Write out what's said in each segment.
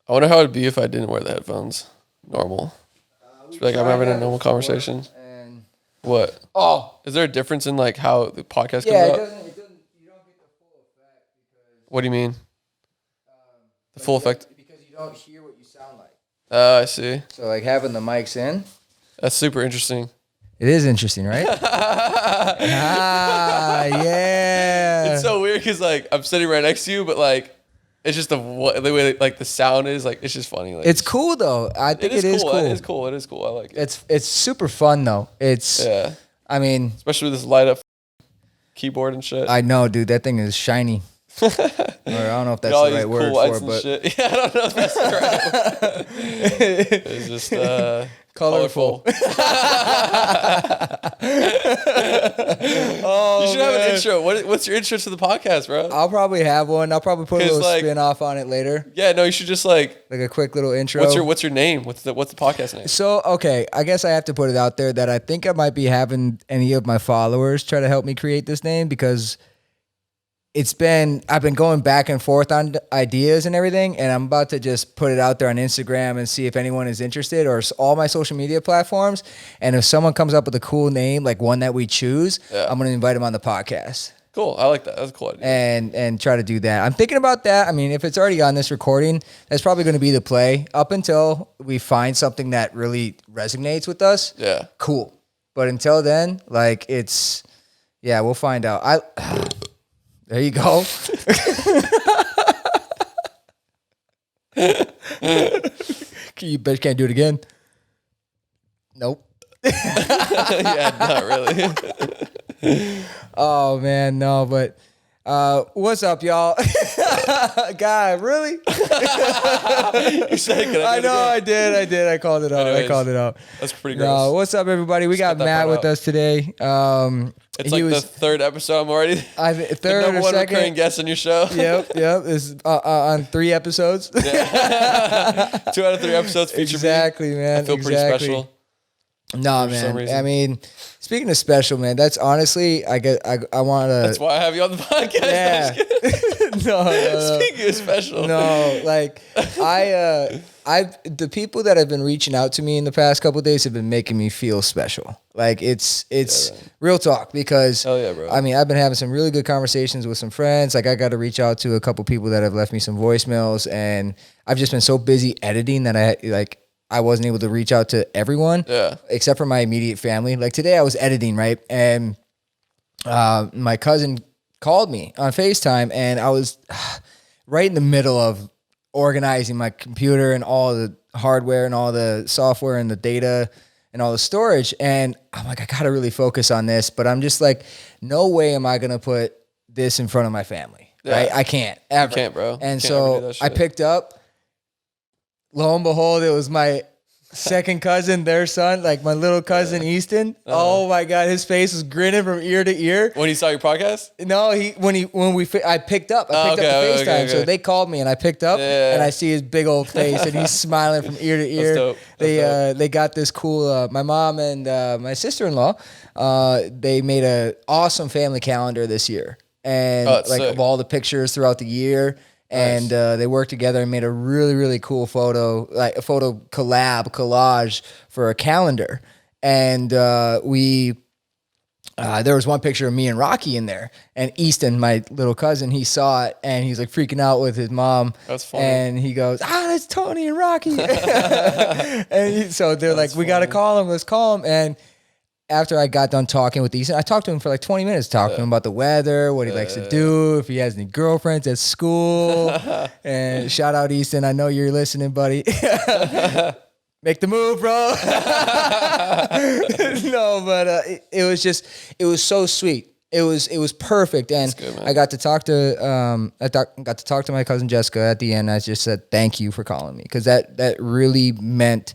I wonder how it'd be if I didn't wear the headphones. Normal. Just be like I'm having a normal conversation. And what? Oh, is there a difference in like how the podcast comes out? It doesn't. You don't get the full effect because. What do you mean? The full effect? Because you don't hear what you sound like. Oh, I see. So like having the mics in. That's super interesting. It is interesting, right? Yeah. It's so weird because like I'm sitting right next to you, but like it's just the way like the sound is like it's just funny. Like it's cool though. I think it is cool. It is cool. It is cool. I like it. It's super fun though. Yeah. I mean, especially with this light up keyboard and shit. I know, dude. That thing is shiny. Or I don't know if that's the right word for it, but shit. Yeah, I don't know if that's the right word. It's just colorful. Oh, you should have an intro. What's your intro to the podcast, bro? I'll probably have one. I'll probably put a little spin off on it later. Yeah, no, you should just like a quick little intro. What's your name? What's the podcast name? So, okay, I guess I have to put it out there that I think I might be having any of my followers try to help me create this name because I've been going back and forth on ideas and everything, and I'm about to just put it out there on Instagram and see if anyone is interested, or all my social media platforms. And if someone comes up with a cool name, like one that we choose, I'm going to invite them on the podcast. Cool. I like that. That's a cool idea. And try to do that. I'm thinking about that. I mean, if it's already on this recording, that's probably going to be the play up until we find something that really resonates with us. Yeah. Cool. But until then, like we'll find out. There you go. You bet you can't do it again. Nope. Yeah, not really. Oh man, no, but what's up, y'all? God, really? You said, I know, I did. I called it out. Anyways, that's pretty gross. No, what's up, everybody? We got Matt with us today. It's like the third episode. I'm already third the number or one second recurring guest on your show. Yep. It's on 3 episodes. Yeah. 2 out of 3 episodes feature exactly, me. man. I feel pretty special. No, man. I mean, speaking of special, man, that's honestly, I want to. That's why I have you on the podcast. Yeah. No. Speaking of special. No, like the people that have been reaching out to me in the past couple of days have been making me feel special. Like it's real talk because hell yeah, bro. I mean, I've been having some really good conversations with some friends. Like I got to reach out to a couple people that have left me some voicemails, and I've just been so busy editing that I wasn't able to reach out to everyone, except for my immediate family. Like today I was editing, right? And my cousin called me on FaceTime, and I was right in the middle of organizing my computer and all the hardware and all the software and the data and all the storage. And I'm like, I got to really focus on this, but I'm just like, no way am I going to put this in front of my family. Right? I can't ever. You can't, bro. And so I picked up. Lo and behold, it was my second cousin, their son, like my little cousin Easton. Oh my God, his face was grinning from ear to ear when he saw your podcast. No, I picked up the FaceTime. Okay. So they called me and I picked up and I see his big old face and he's smiling from ear to ear. That's dope. They got this cool. My mom and my sister-in-law, they made a awesome family calendar this year, and of all the pictures throughout the year. And they worked together and made a really, really cool photo collage for a calendar. And there was one picture of me and Rocky in there. And Easton, my little cousin, he saw it and he's like freaking out with his mom. That's funny. And he goes, that's Tony and Rocky. So they're like, we got to call him. Let's call him. And after I got done talking with Easton, I talked to him for like 20 minutes, talking to him about the weather, what he likes to do, if he has any girlfriends at school. And shout out Easton, I know you're listening, buddy. Make the move, bro. No, but it was so sweet. It was perfect, and good, I got to talk to my cousin Jessica at the end. I just said thank you for calling me, because that really meant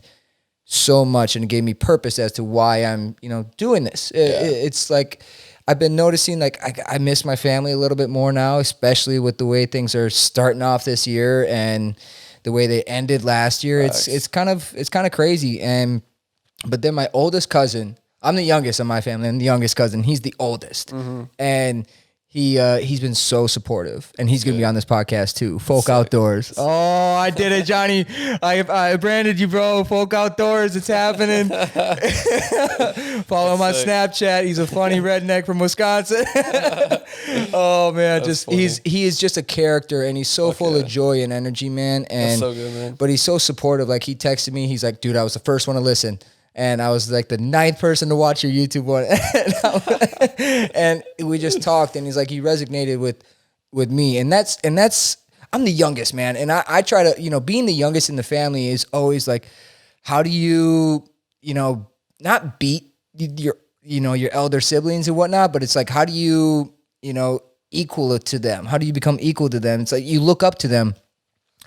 so much, and it gave me purpose as to why I'm doing this. It's like I've been noticing like I miss my family a little bit more now, especially with the way things are starting off this year and the way they ended last year. Nice. It's kind of crazy. But then my oldest cousin, I'm the youngest of my family, and the youngest cousin, he's the oldest. Mm-hmm. And He's been so supportive, and he's gonna be on this podcast too. Folk Outdoors. Oh, I did it, Johnny. I branded you, bro. Folk Outdoors. It's happening. Follow him on Snapchat. He's a funny redneck from Wisconsin. Oh man, he is just a character, and he's so full of joy and energy, man. And that's so good, man. But he's so supportive. Like he texted me. He's like, dude, I was the first one to listen. And I was like the 9th person to watch your YouTube one. And we just talked, and he's like, he resonated with me. And that's, I'm the youngest, man. And I try to, being the youngest in the family is always like, how do you, not beat your elder siblings and whatnot, but it's like, how do you, equal it to them? How do you become equal to them? It's like, you look up to them.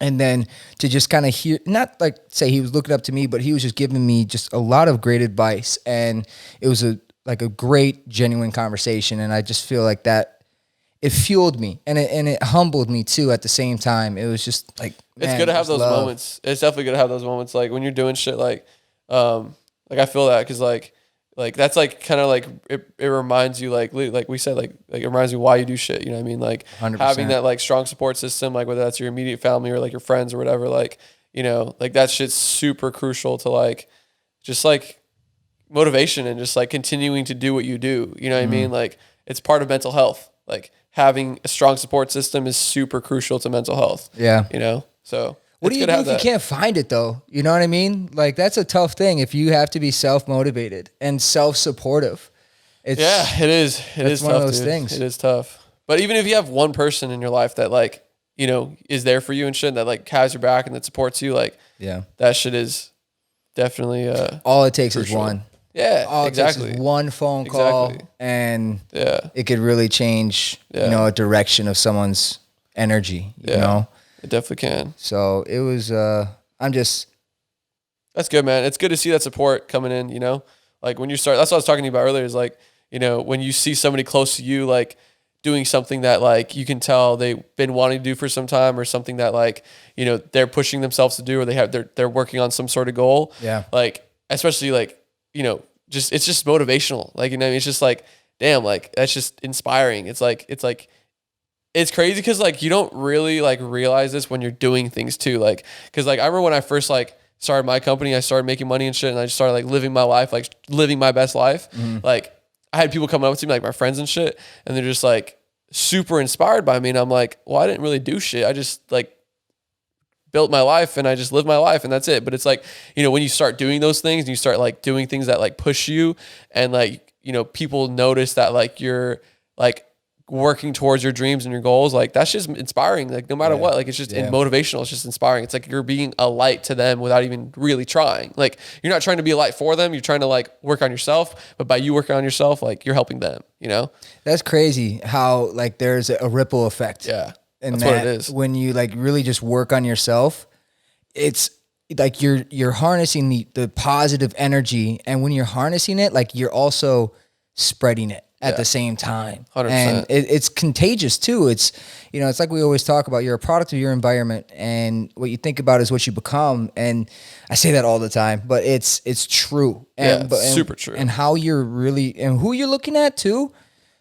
And then to just kind of hear, not like say he was looking up to me, but he was just giving me just a lot of great advice. And it was a great, genuine conversation. And I just feel like that it fueled me and it humbled me too at the same time. It was just like, it's good to have those moments. It's definitely good to have those moments. Like when you're doing shit, like I feel that because like that's like kind of like it reminds you like we said like it reminds you why you do shit, you know what I mean? Like 100%. Having that like strong support system, like whether that's your immediate family or like your friends or whatever, like like that shit's super crucial to like just like motivation and just like continuing to do what you do, you know what I mean? Like it's part of mental health. Like having a strong support system is super crucial to mental health. Yeah. So what do you do if you can't find it though? You know what I mean? Like that's a tough thing if you have to be self-motivated and self-supportive. It is. It is one of those things. It is tough. But even if you have one person in your life that like, is there for you and shit, that like has your back and that supports you, like that shit is definitely all it takes crucial. Is one. Yeah, all exactly. It takes is one phone call and it could really change, a direction of someone's energy, you know? It definitely can. So it was, that's good, man. It's good to see that support coming in, like when you start, that's what I was talking to you about earlier is like, when you see somebody close to you, like doing something that like, you can tell they've been wanting to do for some time or something that like, they're pushing themselves to do, or they're working on some sort of goal. Yeah. Like, especially like, it's just motivational. Like, it's just like, damn, like that's just inspiring. It's crazy because like you don't really like realize this when you're doing things too. Like, because like I remember when I first like started my company, I started making money and shit, and I just started like living my life, like living my best life. Like I had people come up to me, like my friends and shit, and they're just like super inspired by me, and I'm like, well, I didn't really do shit. I just like built my life and I just lived my life and that's it. But it's like, when you start doing those things and you start like doing things that like push you and like, people notice that like you're like working towards your dreams and your goals, like that's just inspiring. Like no matter what, like it's just motivational. It's just inspiring. It's like you're being a light to them without even really trying. Like you're not trying to be a light for them. You're trying to like work on yourself, but by you working on yourself, like you're helping them, That's crazy how like there's a ripple effect. Yeah. And that's what it is. When you like really just work on yourself, it's like you're harnessing the positive energy. And when you're harnessing it, like you're also spreading it at the same time. 100%. And it's contagious too. It's, it's like we always talk about, you're a product of your environment, and what you think about is what you become. And I say that all the time, but it's true. And, super true. And how you're really, and who you're looking at too.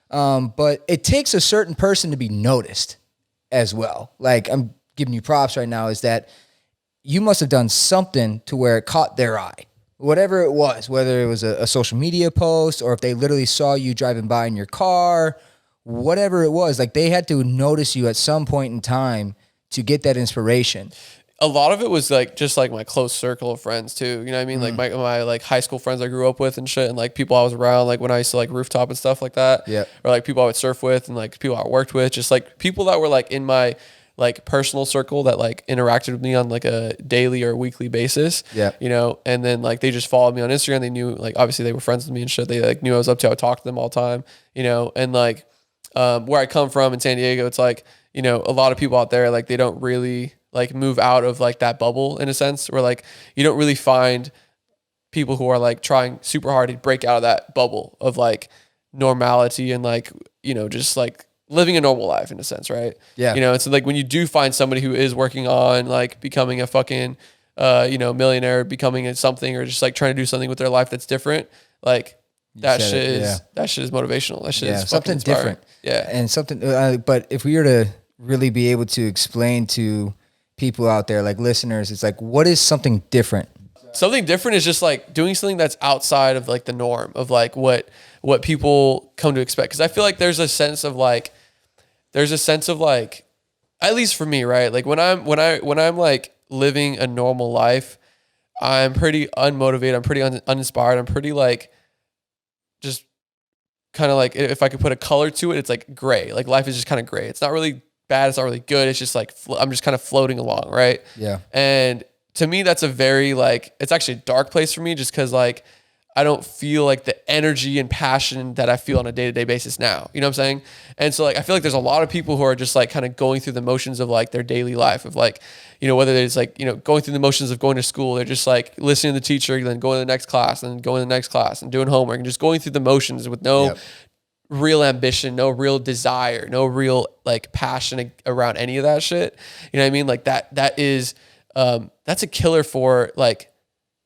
But it takes a certain person to be noticed as well. Like I'm giving you props right now is that you must have done something to where it caught their eye. Whatever it was, whether it was a social media post or if they literally saw you driving by in your car, whatever it was, like they had to notice you at some point in time to get that inspiration. A lot of it was like just like my close circle of friends too. You know what I mean? Like my like high school friends I grew up with and shit, and like people I was around, like when I used to like rooftop and stuff like that. Yeah. Or like people I would surf with and like people I worked with, just like people that were like in my like personal circle that like interacted with me on like a daily or weekly basis. Yeah. And then like they just followed me on Instagram. They knew like obviously they were friends with me and shit. They like knew I was up to. I would talk to them all the time, and like where I come from in San Diego, it's like, a lot of people out there, like they don't really like move out of like that bubble in a sense, where like you don't really find people who are like trying super hard to break out of that bubble of like normality and like, just like living a normal life in a sense, right? Yeah. It's like when you do find somebody who is working on like becoming a fucking, millionaire, becoming something, or just like trying to do something with their life that's different, like that shit is motivational. That shit is something different. Yeah. And something, but if we were to really be able to explain to people out there, like listeners, it's like, what is something different? Something different is just like doing something that's outside of like the norm of like what people come to expect. Cause I feel like there's a sense of like, at least for me, right? Like when I'm like living a normal life, I'm pretty unmotivated. I'm pretty uninspired. I'm pretty like, just kind of like, if I could put a color to it, it's like gray. Like life is just kind of gray. It's not really bad. It's not really good. It's just like, I'm just kind of floating along. Right. Yeah. And to me, that's a very like, it's actually a dark place for me just cause like, I don't feel like the energy and passion that I feel on a day-to-day basis now. You know what I'm saying? And so like, I feel like there's a lot of people who are just like kind of going through the motions of like their daily life of like, you know, whether it's like, you know, going through the motions of going to school, they're just like listening to the teacher, then going to the next class and going to the next class and doing homework and just going through the motions with no real ambition, no real desire, no real like passion around any of that shit. You know what I mean? Like that is, that's a killer for like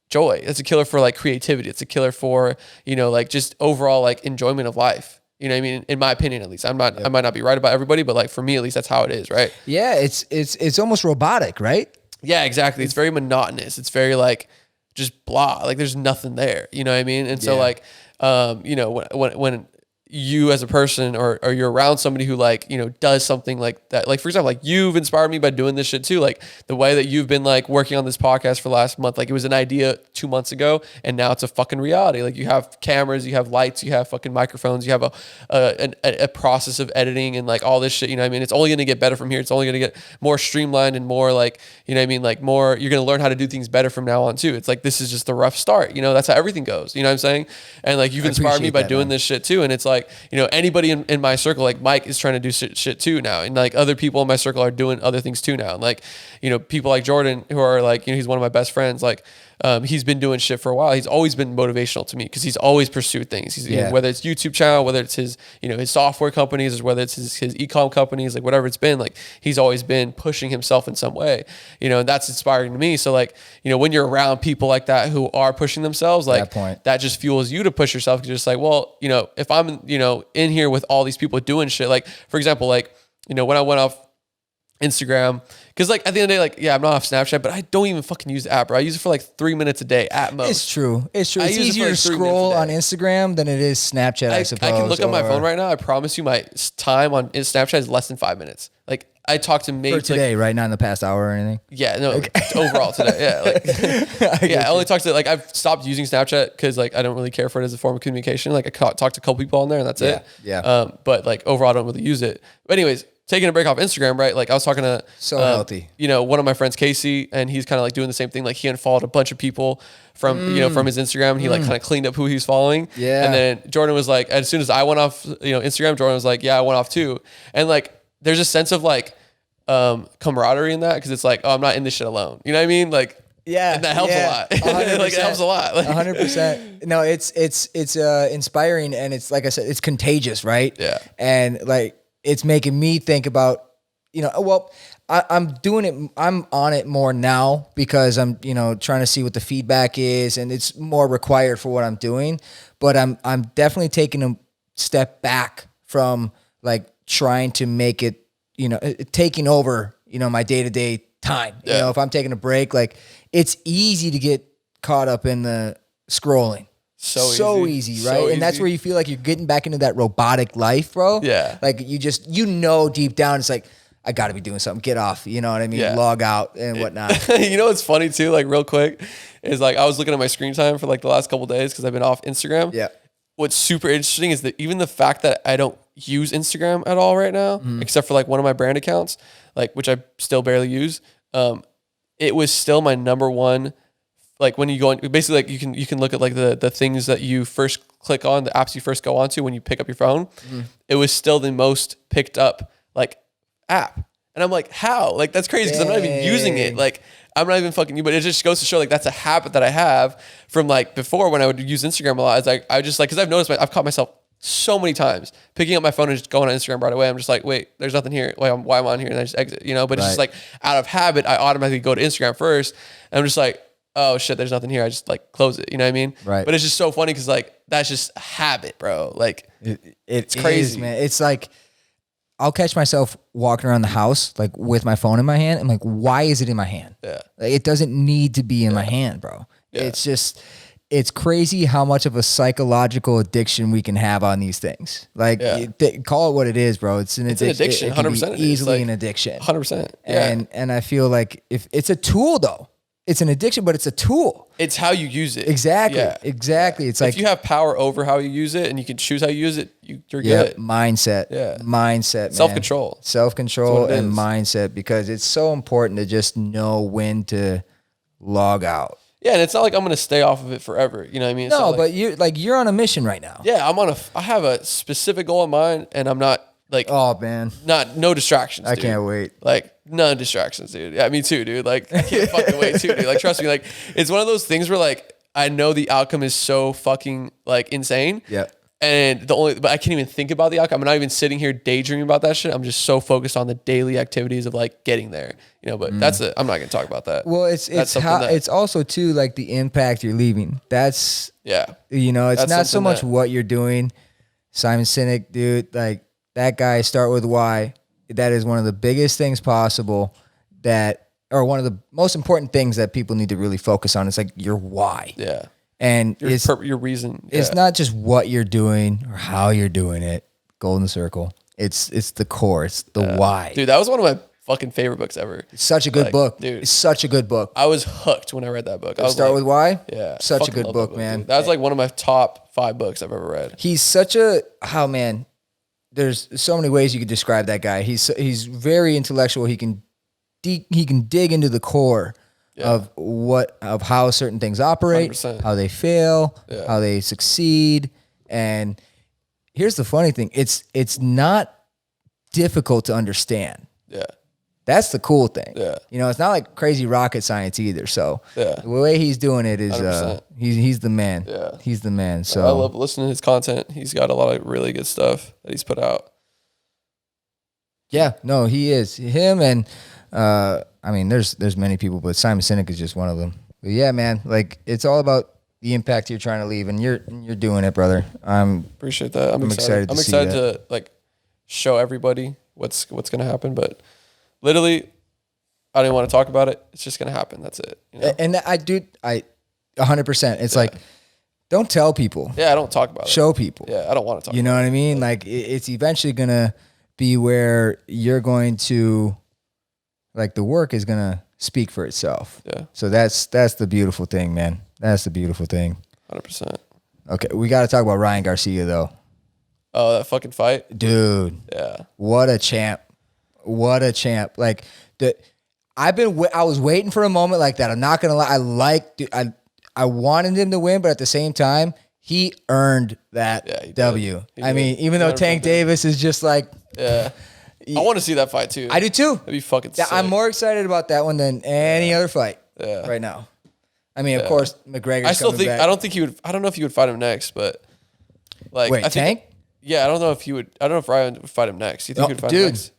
joy. It's a killer for like creativity. It's a killer for, you know, like just overall like enjoyment of life. You know what I mean? In my opinion, at least. I might not be right about everybody, but like for me, at least that's how it is. Right. Yeah. It's almost robotic, right? Yeah, exactly. It's very monotonous. It's very like just blah, like there's nothing there. You know what I mean? And so like, you know, when you as a person or you're around somebody who like, you know, does something like that. Like for example, like you've inspired me by doing this shit too. Like the way that you've been like working on this podcast for the last month, like it was an idea 2 months ago and now it's a fucking reality. Like you have cameras, you have lights, you have fucking microphones, you have a process of editing and like all this shit. You know what I mean? It's only going to get better from here. It's only going to get more streamlined and more like, you know what I mean? Like more, you're going to learn how to do things better from now on too. It's like, this is just the rough start, you know, that's how everything goes. You know what I'm saying? And like, you've inspired me by doing this shit too. And it's like, you know, anybody in my circle, like Mike is trying to do shit too now. And like other people in my circle are doing other things too now. And like, you know, people like Jordan who are like, you know, he's one of my best friends. Like, he's been doing shit for a while. He's always been motivational to me because he's always pursued things. He's, you know, whether it's YouTube channel, whether it's his, you know, his software companies, or whether it's his e-com companies, like whatever it's been, like he's always been pushing himself in some way, you know, and that's inspiring to me. So like, you know, when you're around people like that who are pushing themselves, like that just fuels you to push yourself. Cause you're just like, well, you know, if I'm, you know, in here with all these people doing shit, like for example, like, you know, when I went off Instagram, because like at the end of the day, like, yeah, I'm not off Snapchat, but I don't even fucking use the app, bro. I use it for like 3 minutes a day at most. It's true. It's easier to scroll on Instagram than it is Snapchat, I suppose. I can look on my phone right now. I promise you my time on Snapchat is less than 5 minutes. Like I talked to maybe for today, like, right? Not in the past hour or anything. Yeah, no, overall today. Yeah, like, I only talked to like I've stopped using Snapchat because like I don't really care for it as a form of communication. Like I talked to a couple people on there and that's it. Yeah. But like overall, I don't really use it. But anyways, taking a break off Instagram, right? Like I was talking to healthy. You know, one of my friends, Casey, and he's kind of like doing the same thing. Like he unfollowed a bunch of people from you know from his Instagram, and he like kind of cleaned up who he was following. Yeah. And then Jordan was like, as soon as I went off, you know, Instagram, Jordan was like, yeah, I went off too. And like, there's a sense of like camaraderie in that because it's like, oh, I'm not in this shit alone. You know what I mean? Like, yeah, and that helps a lot. Like it helps a lot. Like, 100%. No, it's inspiring, and it's like I said, it's contagious, right? Yeah. And like it's making me think about, you know, well, I'm doing it. I'm on it more now because I'm, you know, trying to see what the feedback is, and it's more required for what I'm doing. But I'm definitely taking a step back from like trying to make it, you know, taking over, you know, my day-to-day time. Yeah. You know, if I'm taking a break, like it's easy to get caught up in the scrolling. So easy, right? So and that's where you feel like you're getting back into that robotic life, bro. Yeah. Like you just, you know, deep down, it's like, I got to be doing something. Get off. You know what I mean? Yeah. Log out and whatnot. You know what's funny too? Like real quick is like I was looking at my screen time for like the last couple of days because I've been off Instagram. Yeah. What's super interesting is that even the fact that I don't use Instagram at all right now, except for like one of my brand accounts, like which I still barely use. It was still my number one. Like when you go on, basically like you can look at like the things that you first click on, the apps you first go onto when you pick up your phone. It was still the most picked up like app. And I'm like, how? Like that's crazy because I'm not even using it. Like I'm not even fucking you, but it just goes to show like that's a habit that I have from like before when I would use Instagram a lot. It's like I just like because I've noticed I've caught myself so many times picking up my phone and just going on Instagram right away. I'm just like, wait, there's nothing here. Why am I on here? And I just exit, you know, but it's just like out of habit, I automatically go to Instagram first. And I'm just like, oh shit, there's nothing here. I just like close it. You know what I mean? Right. But it's just so funny because like that's just a habit, bro. Like it's crazy, man. It's like I'll catch myself walking around the house like with my phone in my hand. I'm like, why is it in my hand? Yeah. Like, it doesn't need to be in my hand, bro. Yeah. It's crazy how much of a psychological addiction we can have on these things. Like, call it what it is, bro. It's an addiction. 100%. Easily an addiction. 100%. Yeah. And I feel like if it's a tool, though, it's an addiction, but it's a tool. It's how you use it. Exactly. Yeah. Exactly. It's like if you have power over how you use it and you can choose how you use it, you're good. Mindset. Yeah. Mindset. Self-control. Self-control and mindset, because it's so important to just know when to log out. Yeah, and it's not like I'm going to stay off of it forever. You know what I mean? No, but you're on a mission right now. Yeah, I have a specific goal in mind, and I'm not like, oh man, no distractions. I can't wait. Like none distractions, dude. Yeah, me too, dude. Like I can't fucking wait too, dude. Like trust me, like it's one of those things where like I know the outcome is so fucking like insane. Yeah. And but I can't even think about the outcome. I'm not even sitting here daydreaming about that shit. I'm just so focused on the daily activities of like getting there, you know, but I'm not going to talk about that. Well, it's also too like the impact you're leaving. That's, you know, it's not so much what you're doing. Simon Sinek, dude, like that guy, Start With Why. That is one of the biggest things possible or one of the most important things that people need to really focus on. It's like your why. Yeah. And your reason. It's not just what you're doing or how you're doing it. Golden circle. It's the core. It's the why. Dude, that was one of my fucking favorite books ever. It's such a good book. Dude. It's such a good book. I was hooked when I read that book. Start With Why? Yeah. Such a good book, man. Dude. That was like one of my top 5 books I've ever read. He's such man, there's so many ways you could describe that guy. He's very intellectual. He can dig into the core of how certain things operate, 100%. how they fail, how they succeed. And here's the funny thing. It's not difficult to understand. Yeah. That's the cool thing. Yeah. You know, it's not like crazy rocket science either. So the way he's doing it is he's the man. Yeah. He's the man. So I love listening to his content. He's got a lot of really good stuff that he's put out. Yeah, no, he is. Him and I mean, there's many people, but Simon Sinek is just one of them. But yeah, man, like it's all about the impact you're trying to leave, and you're doing it, brother. Appreciate that. I'm excited. I'm excited to like show everybody what's gonna happen. But literally, I don't even want to talk about it. It's just gonna happen. That's it. You know? And I 100%. It's like, don't tell people. Yeah, I don't talk about it. Show people. Yeah, I don't want to talk. You know what I mean? Like it's eventually gonna be where you're going to. Like the work is gonna speak for itself. Yeah. So that's the beautiful thing, man. That's the beautiful thing. 100%. Okay, we got to talk about Ryan Garcia though. Oh, that fucking fight, dude. Yeah. What a champ! What a champ! Like I was waiting for a moment like that. I'm not gonna lie. I wanted him to win, but at the same time, he earned that W. I mean, even though Tank Davis is just like, I want to see that fight too. I do too. That'd be fucking sick. I'm more excited about that one than any other fight right now. I mean, of course, McGregor's I don't think he would. I don't know if he would fight him next, but like, wait, Tank? Yeah, I don't know if he would. I don't know if Ryan would fight him next. You think he would fight him next?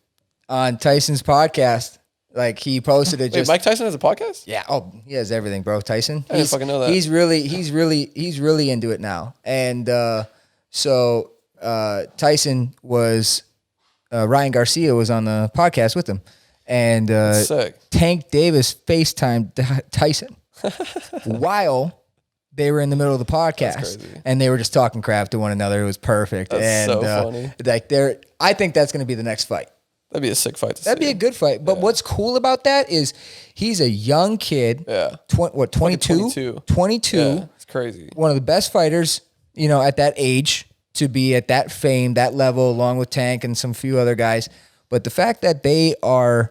On Tyson's podcast, like he posted it. Wait, Mike Tyson has a podcast? Yeah. Oh, he has everything, bro. Tyson. I didn't fucking know that. He's really into it now, and so Tyson was. Ryan Garcia was on the podcast with him, and Tank Davis FaceTimed Tyson while they were in the middle of the podcast, and they were just talking crap to one another. It was perfect. That's so funny. Like I think that's going to be the next fight. That'd be a sick fight. That'd be a good fight. But what's cool about that is he's a young kid. Yeah. 22? 22. Yeah, it's crazy. One of the best fighters, you know, at that age. To be at that fame, that level, along with Tank and some few other guys. But the fact that they are,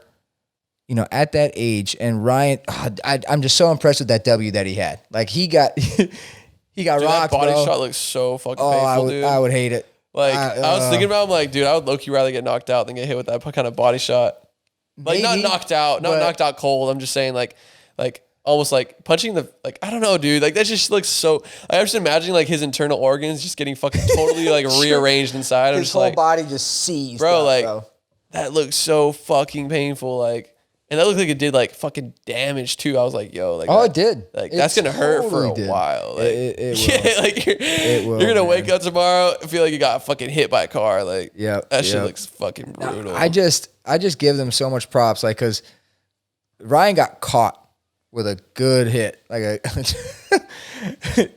you know, at that age, and Ryan, I'm just so impressed with that W that he had. Like he got rocked, that body bro. shot looks so fucking painful, dude. I would hate it. Like I was thinking about, I'm like, dude, I would low-key rather get knocked out than get hit with that kind of body shot. Like not knocked out cold. I'm just saying like almost like punching like, I don't know, dude. Like that just looks so, I was just imagining like his internal organs just getting fucking totally like rearranged inside. His whole body just seized. Bro, that looks so fucking painful. Like And that looked like it did like fucking damage too. I was like, yo, like, it did. Like, that's gonna hurt for a while. Like, it will. like you're gonna wake up tomorrow and feel like you got fucking hit by a car. Like, that shit looks fucking brutal. I just give them so much props, like, because Ryan got caught with a good hit,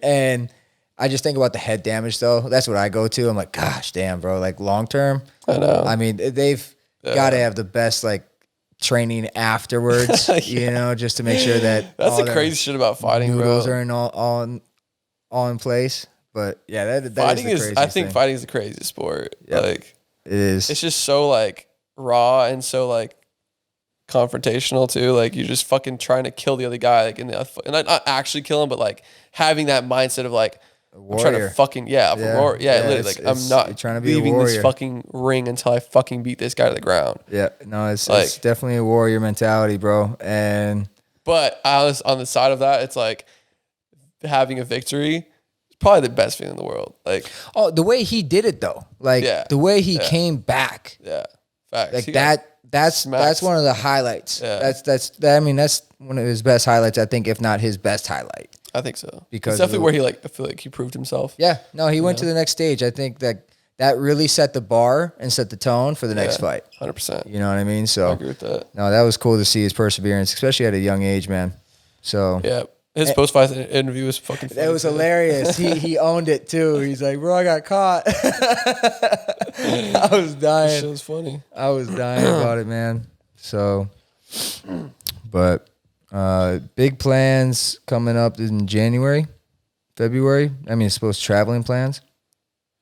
and I just think about the head damage though. That's what I go to. I'm like, gosh, damn, bro. Like long term. I know. I mean, they've got to have the best like training afterwards, you know, just to make sure that that's the crazy shit about fighting, noodles bro. are all in place. But yeah, that fighting is I think fighting is the craziest sport. Yep. Like it is. It's just so like raw and so like confrontational too. Like you're just fucking trying to kill the other guy, like and not actually kill him, but like having that mindset of like I'm trying to fucking literally like I'm not trying to be leaving this fucking ring until I fucking beat this guy to the ground. Yeah, no, it's definitely a warrior mentality, bro. But I was on the side of that. It's like having a victory is probably the best feeling in the world. Like the way he did it though, like the way he came back. Yeah, facts. Like that's one of the highlights. Yeah. That's one of his best highlights, I think, if not his best highlight. I think so. Because it's definitely where he I feel like he proved himself. Yeah. No, he went to the next stage. I think that really set the bar and set the tone for the next fight. 100%. You know what I mean? So I agree with that. No, that was cool to see his perseverance, especially at a young age, man. So yeah. His post-fight interview was fucking funny. It was hilarious. He owned it too. He's like, bro, I got caught. I was dying. That shit was funny. I was dying about it, man. So, but big plans coming up in January, February. I mean, supposed traveling plans.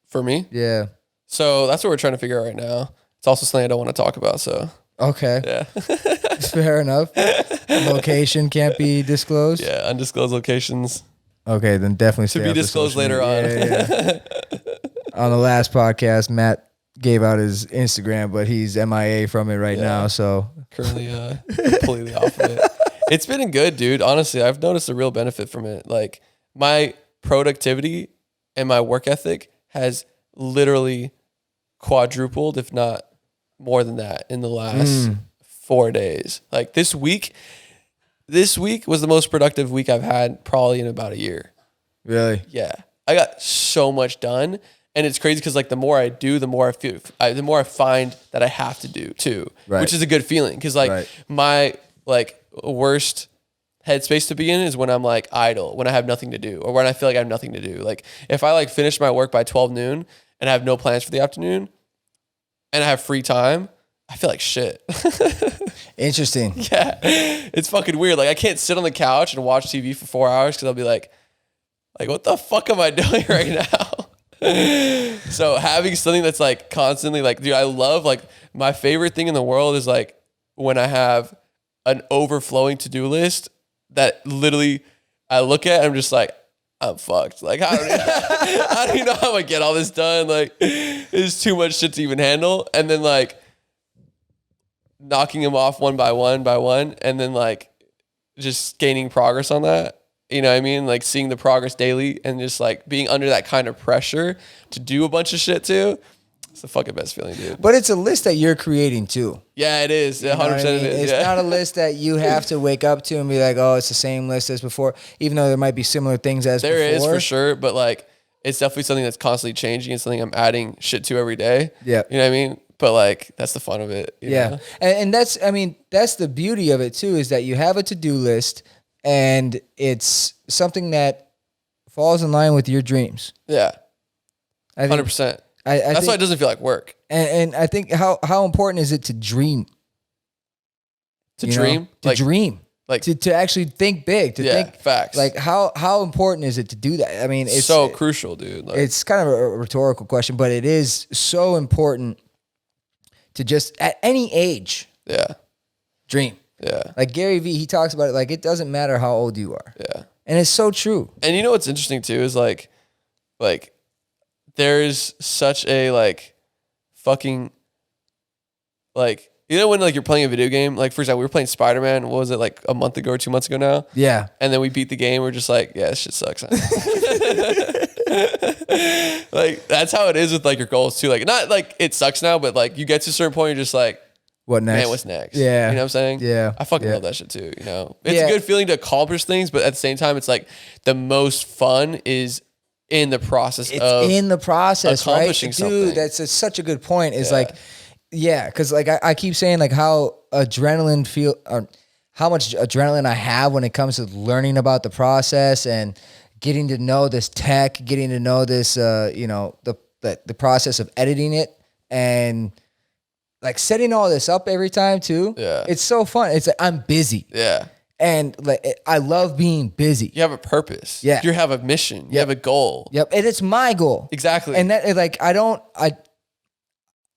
For me? Yeah. So that's what we're trying to figure out right now. It's also something I don't want to talk about, so. Okay. Yeah. Fair enough. Location can't be disclosed. Yeah, undisclosed locations. Okay, then definitely to be disclosed later on. Yeah. On the last podcast, Matt gave out his Instagram, but he's MIA from it right now. So currently completely off of it. It's been good, dude. Honestly, I've noticed a real benefit from it. Like my productivity and my work ethic has literally quadrupled, if not more than that, in the last 4 days. Like this week was the most productive week I've had probably in about a year. Really? Yeah. I got so much done. And it's crazy because like the more I do, the more I find that I have to do too, which is a good feeling. Because like my like worst headspace to be in is when I'm like idle, when I have nothing to do, or when I feel like I have nothing to do. Like if I like finish my work by 12 noon and I have no plans for the afternoon and I have free time, I feel like shit. Interesting. Yeah. It's fucking weird. Like I can't sit on the couch and watch TV for 4 hours because I'll be like, what the fuck am I doing right now? So having something that's like constantly like, dude, I love like my favorite thing in the world is like when I have an overflowing to-do list that literally I look at and I'm just like, I'm fucked. Like I don't even know how I get all this done. Like it's too much shit to even handle. And then like knocking them off one by one and then like just gaining progress on that. You know what I mean? Like seeing the progress daily and just like being under that kind of pressure to do a bunch of shit too. It's the fucking best feeling, dude. But it's a list that you're creating too. Yeah, it is. 100% it is. It's not a list that you have to wake up to and be like, oh, it's the same list as before, even though there might be similar things as before. There is for sure, but like it's definitely something that's constantly changing and something I'm adding shit to every day. Yeah. You know what I mean? But like that's the fun of it. You know? And that's the beauty of it too, is that you have a to-do list and it's something that falls in line with your dreams. Yeah. 100%. That's why it doesn't feel like work. And I think how important is it to dream? To dream? To dream. Like to actually think big. To think facts. Like how important is it to do that? I mean, it's so crucial, dude. Like, it's kind of a rhetorical question, but it is so important to just at any age. Yeah. Dream. Yeah. Like Gary Vee, he talks about it like it doesn't matter how old you are. Yeah. And it's so true. And you know what's interesting too is like there's such a like fucking like, you know when like you're playing a video game, like for example, we were playing Spider-Man, what was it, like a month ago or 2 months ago now? Yeah. And then we beat the game, we're just like, yeah, this shit sucks. Like that's how it is with like your goals too. Like not like it sucks now, but like you get to a certain point, you're just like, What next? Man, what's next? Yeah. You know what I'm saying? Yeah. I fucking love that shit too, you know? It's a good feeling to accomplish things, but at the same time, it's like the most fun is in the process accomplishing something. Dude, that's such a good point. Is like, because like I keep saying like how how much adrenaline I have when it comes to learning about the process and getting to know this tech, getting to know this, the process of editing it and like setting all this up every time too. Yeah. It's so fun. It's like, I'm busy. Yeah. And like, I love being busy. You have a purpose. Yeah. You have a mission. You have a goal. Yep. And it's my goal. Exactly. And that like,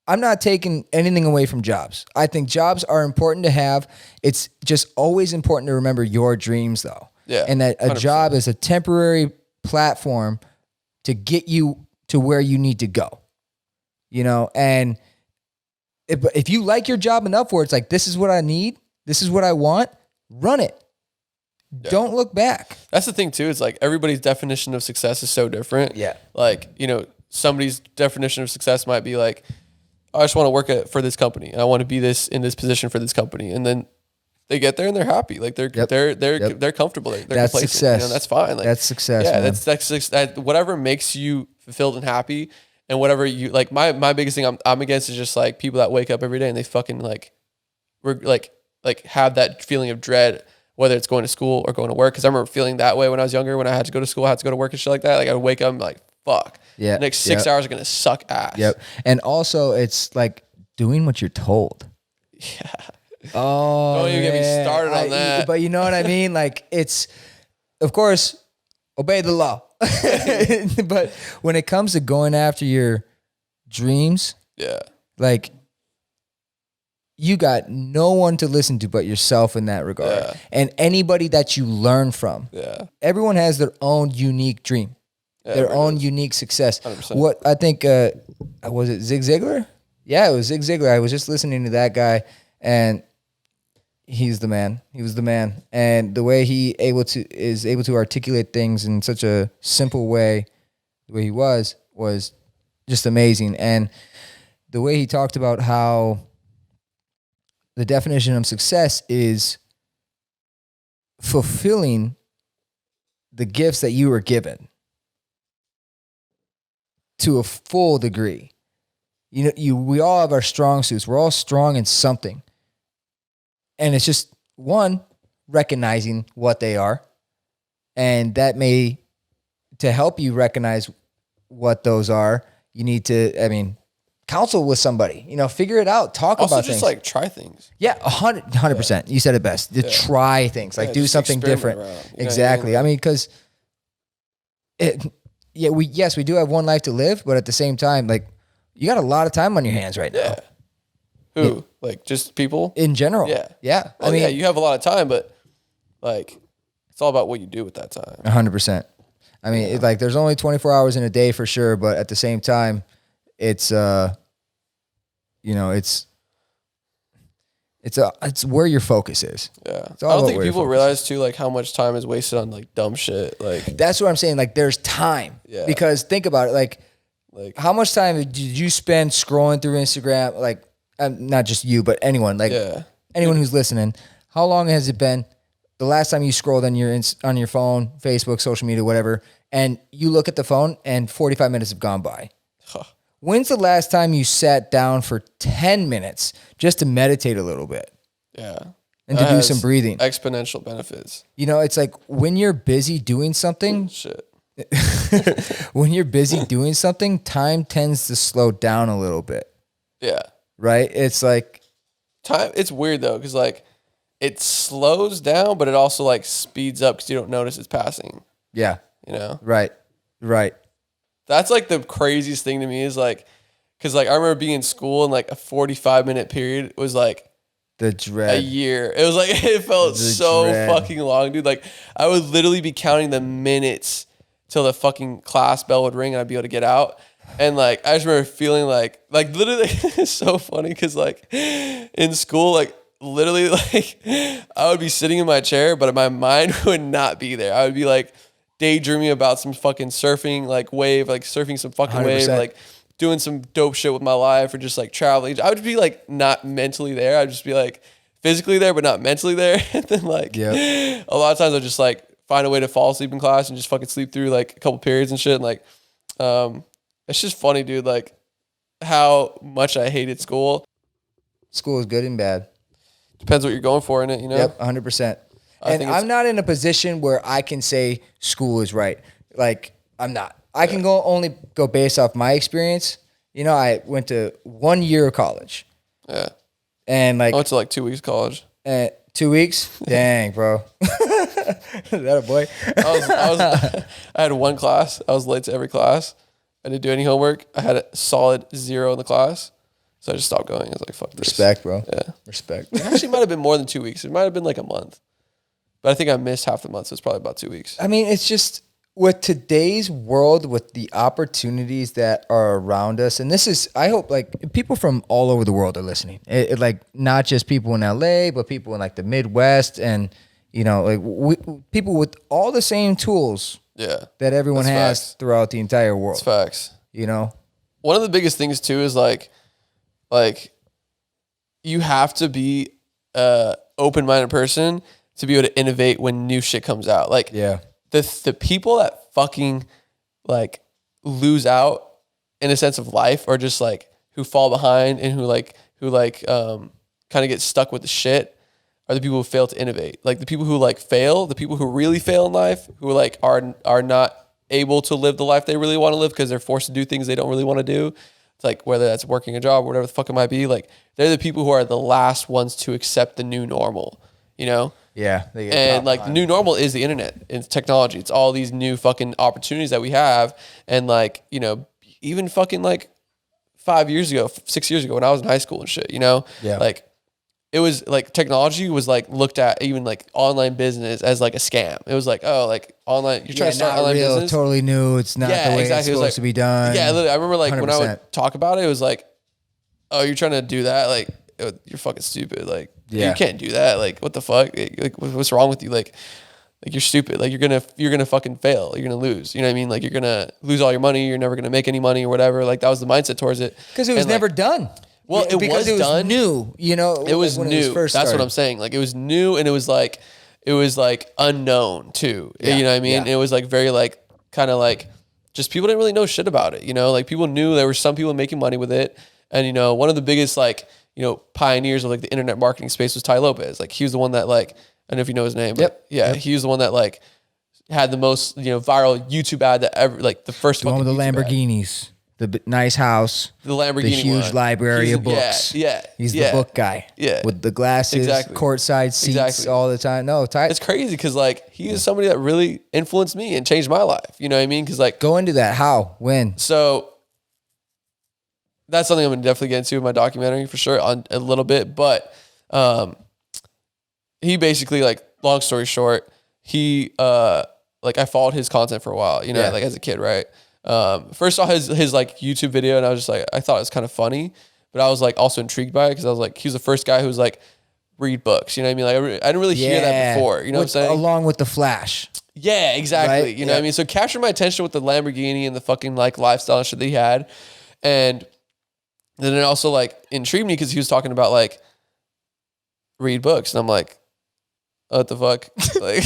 I'm not taking anything away from jobs. I think jobs are important to have. It's just always important to remember your dreams though. Yeah. And that a 100%. job is a temporary platform to get you to where you need to go, you know? And if you like your job enough where it's like, this is what I need, this is what I want, run it. Yeah. Don't look back. That's the thing too. It's like everybody's definition of success is so different. Yeah. Like, you know, somebody's definition of success might be like, I just want to work for this company. I want to be in this position for this company. And then they get there and they're happy. Like they're comfortable. They're that's complacent. success. You know, that's fine. Like, that's success. Yeah, man. that's whatever makes you fulfilled and happy, and whatever you like. My biggest thing I'm against is just like people that wake up every day and they fucking like have that feeling of dread, whether it's going to school or going to work. Because I remember feeling that way when I was younger. When I had to go to school, I had to go to work and shit like that. Like I would wake up and be like, fuck. Yeah. The next 6 hours are gonna suck ass. Yep. And also, it's like doing what you're told. Yeah. Oh, don't even get me started on that. But you know what I mean? Like it's, of course, obey the law. But when it comes to going after your dreams, like you got no one to listen to but yourself in that regard, and anybody that you learn from. Yeah. Everyone has their own unique dream, their own unique success. 100%. What I think was it Zig Ziglar? Yeah, it was Zig Ziglar. I was just listening to that guy, and he's the man. He was the man. And the way he is able to articulate things in such a simple way, the way he was just amazing. And the way he talked about how the definition of success is fulfilling the gifts that you were given to a full degree. You know, we all have our strong suits. We're all strong in something. And it's just, one, recognizing what they are. And that to help you recognize what those are, you need to, counsel with somebody, figure it out, talk also about just things. like try things. Yeah, 100%. You said it best. To try things, like do something different. Exactly. Because we do have one life to live, but at the same time, like you got a lot of time on your hands right now. Who? Like just people? In general. Yeah. Yeah. Well, you have a lot of time, but like it's all about what you do with that time. 100%. There's only 24 hours in a day for sure, but at the same time, it's it's where your focus is. Yeah. I don't think people realize too, like how much time is wasted on like dumb shit. Like that's what I'm saying. Like there's time. Yeah. Because think about it. Like how much time did you spend scrolling through Instagram? Like not just you, but anyone. Like anyone who's listening. How long has it been the last time you scrolled on your phone, Facebook, social media, whatever, and you look at the phone and 45 minutes have gone by? When's the last time you sat down for 10 minutes just to meditate a little bit? Yeah. And to do some breathing. Exponential benefits. It's like when you're busy doing something. Shit. When you're busy doing something, time tends to slow down a little bit. Yeah. Right? It's like. Time. It's weird though, because like it slows down, but it also like speeds up because you don't notice it's passing. Yeah. Right. That's like the craziest thing to me is like, because like I remember being in school and like a 45-minute period was like the dread. A year. It was like it felt so fucking long, dude. Like I would literally be counting the minutes till the fucking class bell would ring and I'd be able to get out. And like I just remember feeling like literally it's so funny because like in school, like literally like I would be sitting in my chair, but my mind would not be there. I would be like daydreaming about some fucking surfing like wave, like surfing some fucking 100%. Wave, like doing some dope shit with my life or just like traveling. I would be like not mentally there. I'd just be like physically there, but not mentally there. And then like a lot of times I'd just like find a way to fall asleep in class and just fucking sleep through like a couple periods and shit. And like, it's just funny, dude, like how much I hated school. School is good and bad. Depends what you're going for in it, you know? Yep, 100%. And I'm not in a position where I can say school is right. Like, I'm not. I can only go based off my experience. You know, I went to 1 year of college. Yeah. And like I went to like 2 weeks of college. 2 weeks? Dang, bro. Is that a boy? I had one class. I was late to every class. I didn't do any homework. I had a solid 0 in the class. So I just stopped going. I was like, fuck this. Respect, bro. Yeah. Respect. It actually might have been more than 2 weeks. It might have been like a month. But I think I missed half the month. So it's probably about 2 weeks. I mean, it's just with today's world, with the opportunities that are around us. And this is, I hope like people from all over the world are listening. It like not just people in LA, but people in like the Midwest and, you know, like people with all the same tools that everyone has throughout the entire world. It's facts. You know? One of the biggest things too is like you have to be a open-minded person to be able to innovate when new shit comes out. Like the people that fucking like lose out in a sense of life are just like who fall behind and who kind of get stuck with the shit are the people who fail to innovate. Like the people who like fail, the people who really fail in life, who like are not able to live the life they really want to live because they're forced to do things they don't really want to do. It's like whether that's working a job or whatever the fuck it might be, like they're the people who are the last ones to accept the new normal, you know? Yeah. And like the new normal is the internet. It's technology. It's all these new fucking opportunities that we have. And like, you know, even fucking like 5 years ago, 6 years ago when I was in high school and shit, you know? Yeah. Like it was like technology was like looked at even like online business as like a scam. It was like, oh, like online, you're trying to start online business. Totally new. It's not the way it's supposed to be done. Yeah, literally, I remember like 100%. when I would talk about it, it was like, oh, you're trying to do that? Like, you're fucking stupid. Like, you can't do that. Like, what the fuck? Like, what's wrong with you? Like you're stupid. Like you're gonna fucking fail. You're gonna lose. You know what I mean? Like you're gonna lose all your money. You're never gonna make any money or whatever. Like that was the mindset towards it. Because it was never done. Well, it was done. New, you know. It was new. It was That's what I'm saying. Like it was new, and it was like unknown too. Yeah, you know what I mean? yeah. It was like very like kind of like just people didn't really know shit about it. You know, like people knew there were some people making money with it, and you know, one of the biggest like pioneers of like the internet marketing space was Ty Lopez. Like he was the one that like I don't know if you know his name. But he was the one that like had the most viral YouTube ad that ever like the first one with the YouTube Lamborghinis. The nice house, the Lamborghini, the huge one. library of books. He's the book guy. With the glasses, courtside seats all the time. No, it's crazy because like he is somebody that really influenced me and changed my life. You know what I mean? Because like go into that. How? When? So that's something I'm gonna definitely get into in my documentary for sure on a little bit. But he basically like long story short, he like I followed his content for a while. You know, like as a kid, right? First saw his like YouTube video and I was just like, I thought it was kind of funny, but I was like also intrigued by it because I was like, he was the first guy who was like, read books. You know what I mean? Like I didn't really hear that before. You know what I'm saying? Along with the Flash. Yeah, exactly. Right? You know what I mean? So captured my attention with the Lamborghini and the fucking like lifestyle and shit that he had. And then it also like intrigued me because he was talking about like read books. And I'm like, what the fuck? Like,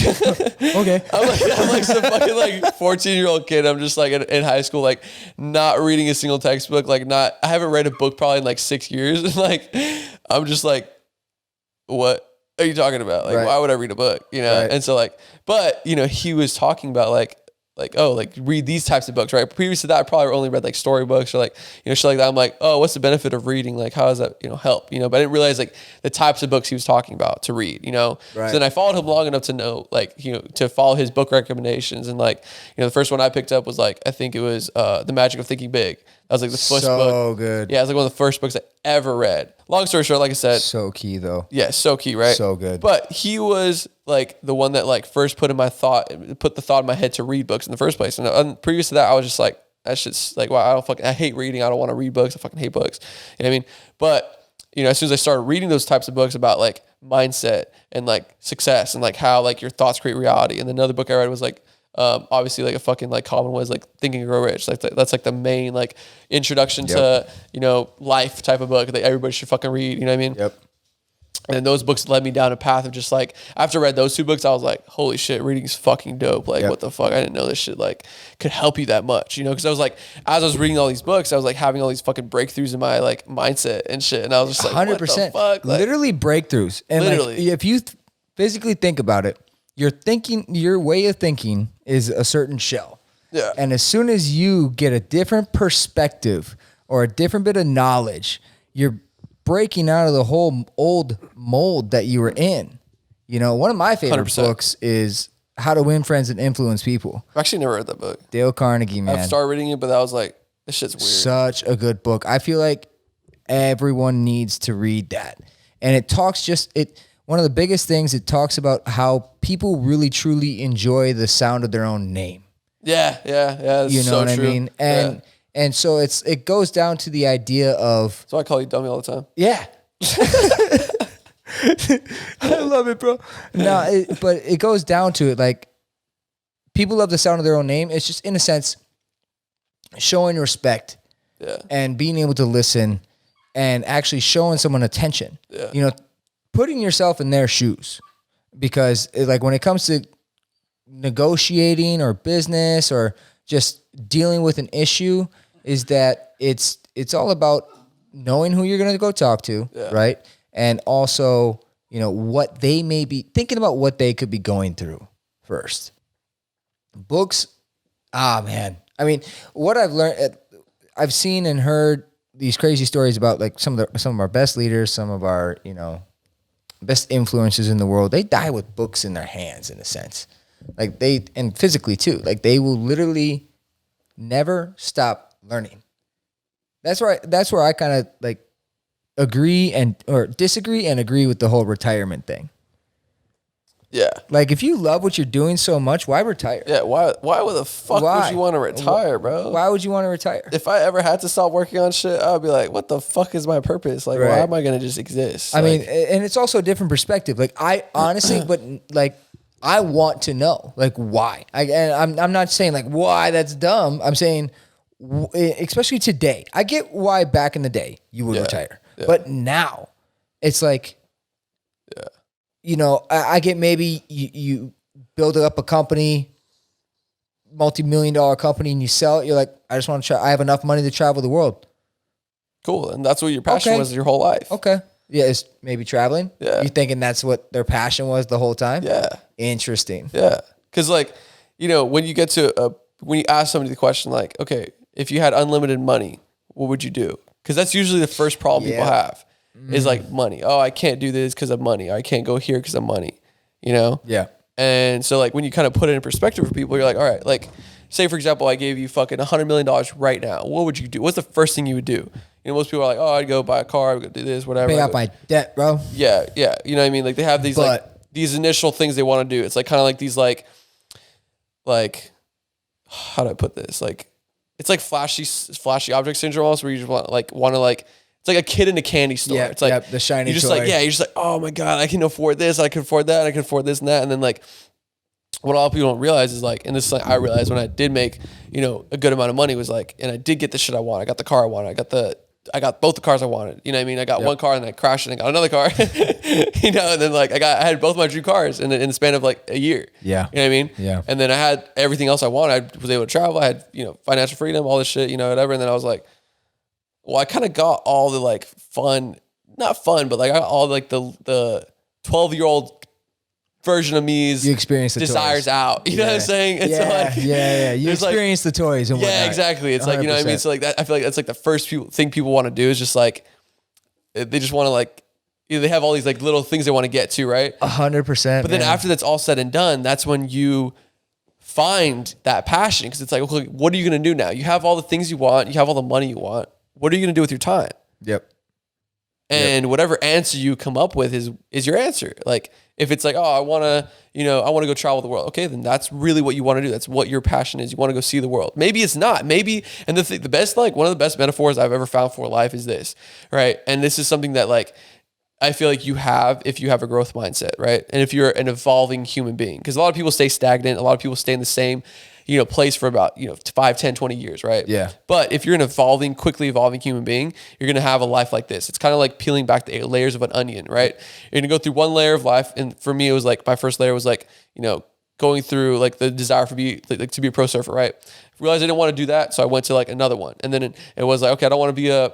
okay. I'm like some fucking like 14-year-old kid. I'm just like in high school, like not reading a single textbook. Like I haven't read a book probably in like 6 years. And like, I'm just like, what are you talking about? Like, why would I read a book? You know? And so like, but he was talking about like, oh, like read these types of books, right? Previous to that, I probably only read like storybooks or like, shit like that. I'm like, oh, what's the benefit of reading? Like, how does that, help? But I didn't realize like the types of books he was talking about to read, So then I followed him long enough to know, like, to follow his book recommendations. And like, the first one I picked up was like, I think it was The Magic of Thinking Big. That was like the first book. So good. Yeah, it was like one of the first books I ever read. Long story short, like I said. So key though. Yeah, so key, right? So good. But he was like the one that like first put the thought in my head to read books in the first place. And previous to that, I was just like, that shit's like, wow, I hate reading. I don't want to read books. I fucking hate books. You know what I mean? But, as soon as I started reading those types of books about like mindset and like success and like how like your thoughts create reality. And another book I read was like Obviously like a fucking like common one is like Think and Grow Rich. Like that's like the main like introduction to, you know, life type of book that everybody should fucking read. You know what I mean? Yep. And those books led me down a path of just like, after I read those 2 books, I was like, holy shit, reading's fucking dope. Like, what the fuck? I didn't know this shit like could help you that much, you know? Cause I was like, as I was reading all these books, I was like having all these fucking breakthroughs in my like mindset and shit. And I was just like, 100%. What the fuck? Like, literally breakthroughs. And literally, like, if you physically think about it, your way of thinking is a certain shell. Yeah. And as soon as you get a different perspective or a different bit of knowledge, you're breaking out of the whole old mold that you were in. You know, one of my favorite 100%. Books is How to Win Friends and Influence People. I've actually never read that book. Dale Carnegie, man. I've started reading it, but I was like, this shit's weird. Such a good book. I feel like everyone needs to read that. And it talks one of the biggest things, it talks about how people really truly enjoy the sound of their own name. Yeah. That's you know so what true. I mean? And so it goes down to the idea of. So I call you dummy all the time. Yeah. I love it, bro. No, but it goes down to it. Like, people love the sound of their own name. It's just, in a sense, showing respect and being able to listen and actually showing someone attention. Yeah. You know, putting yourself in their shoes, because like when it comes to negotiating or business or just dealing with an issue, is that it's all about knowing who you're going to go talk to, right? And also, you know, what they may be thinking about, what they could be going through first. Books, man. I mean, what I've learned, I've seen and heard these crazy stories about like some of our best leaders, some of our, you know, best influencers in the world. They die with books in their hands, in a sense. Like and physically too. Like, they will literally never stop learning. That's where I kind of like agree or disagree and agree with the whole retirement thing. Yeah. Like, if you love what you're doing so much, why retire? Yeah. Why the fuck would you want to retire, bro? Why would you want to retire? If I ever had to stop working on shit, I would be like, what the fuck is my purpose? Like, why am I going to just exist? I mean, and it's also a different perspective. Like, I honestly, but like, I want to know, like, why. And I'm not saying like why that's dumb. I'm saying, especially today, I get why back in the day you would retire, but now it's like, you know, I get maybe you build up a company, multi-million-dollar company, and you sell it. You're like, I just want to I have enough money to travel the world. Cool. And that's what your passion was your whole life. Okay. Yeah. It's maybe traveling. Yeah. You thinking that's what their passion was the whole time? Yeah. Interesting. Yeah. Cause like, you know, when you get to when you ask somebody the question, like, okay, if you had unlimited money, what would you do? Cause that's usually the first problem people have. Is like money. Oh, I can't do this because of money. I can't go here because of money, you know? Yeah. And so like when you kind of put it in perspective for people, you're like, all right, like say for example, I gave you fucking $100 million right now. What would you do? What's the first thing you would do? You know, most people are like, oh, I'd go buy a car, I'd go do this, whatever. Pay off my debt, bro. Yeah. Yeah. You know what I mean? Like they have these like these initial things they want to do. It's like kind of like these like how do I put this? Like it's like flashy object syndrome almost, where you just want to like it's like a kid in a candy store. Yeah, it's like the shiny you're just toy. like, you're just like, oh my God, I can afford this, I can afford that, I can afford this and that. And then like what a lot of people don't realize is like, and this is like I realized when I did make, you know, a good amount of money was like, and I did get the shit I wanted. I got the car I wanted. I got both the cars I wanted. You know what I mean? I got one car and then I crashed and I got another car. You know, and then like I had both my dream cars in the span of like a year. Yeah. You know what I mean? Yeah. And then I had everything else I wanted. I was able to travel. I had, you know, financial freedom, all this shit, you know, whatever. And then I was like, well, I kind of got all the like fun, not fun, but like I got all like the 12-year-old version of me's desires toys out. You know what I'm saying? It's like, You experience the toys and whatnot. Yeah, exactly. It's 100%. Like, you know what I mean? So like that, I feel like that's like the first thing people want to do is just like, they just want to like, you know, they have all these like little things they want to get to, right? 100%. But then after that's all said and done, that's when you find that passion. Cause it's like, okay, what are you going to do now? You have all the things you want. You have all the money you want. What are you going to do with your time? Yep. And whatever answer you come up with is your answer. Like if it's like, oh, I want to go travel the world. Okay, then that's really what you want to do. That's what your passion is. You want to go see the world. Maybe it's not. Maybe, and the best, like one of the best metaphors I've ever found for life is this, right? And this is something that like I feel like you have if you have a growth mindset, right? And if you're an evolving human being, because a lot of people stay stagnant, a lot of people stay in the same, place for about, 5, 10, 20 years, right? Yeah. But if you're an quickly evolving human being, you're going to have a life like this. It's kind of like peeling back the layers of an onion, right? You're going to go through one layer of life. And for me, it was like, my first layer was like, going through like the desire to be a pro surfer, right? Realized I didn't want to do that. So I went to like another one. And then it was like, okay, I don't want to be a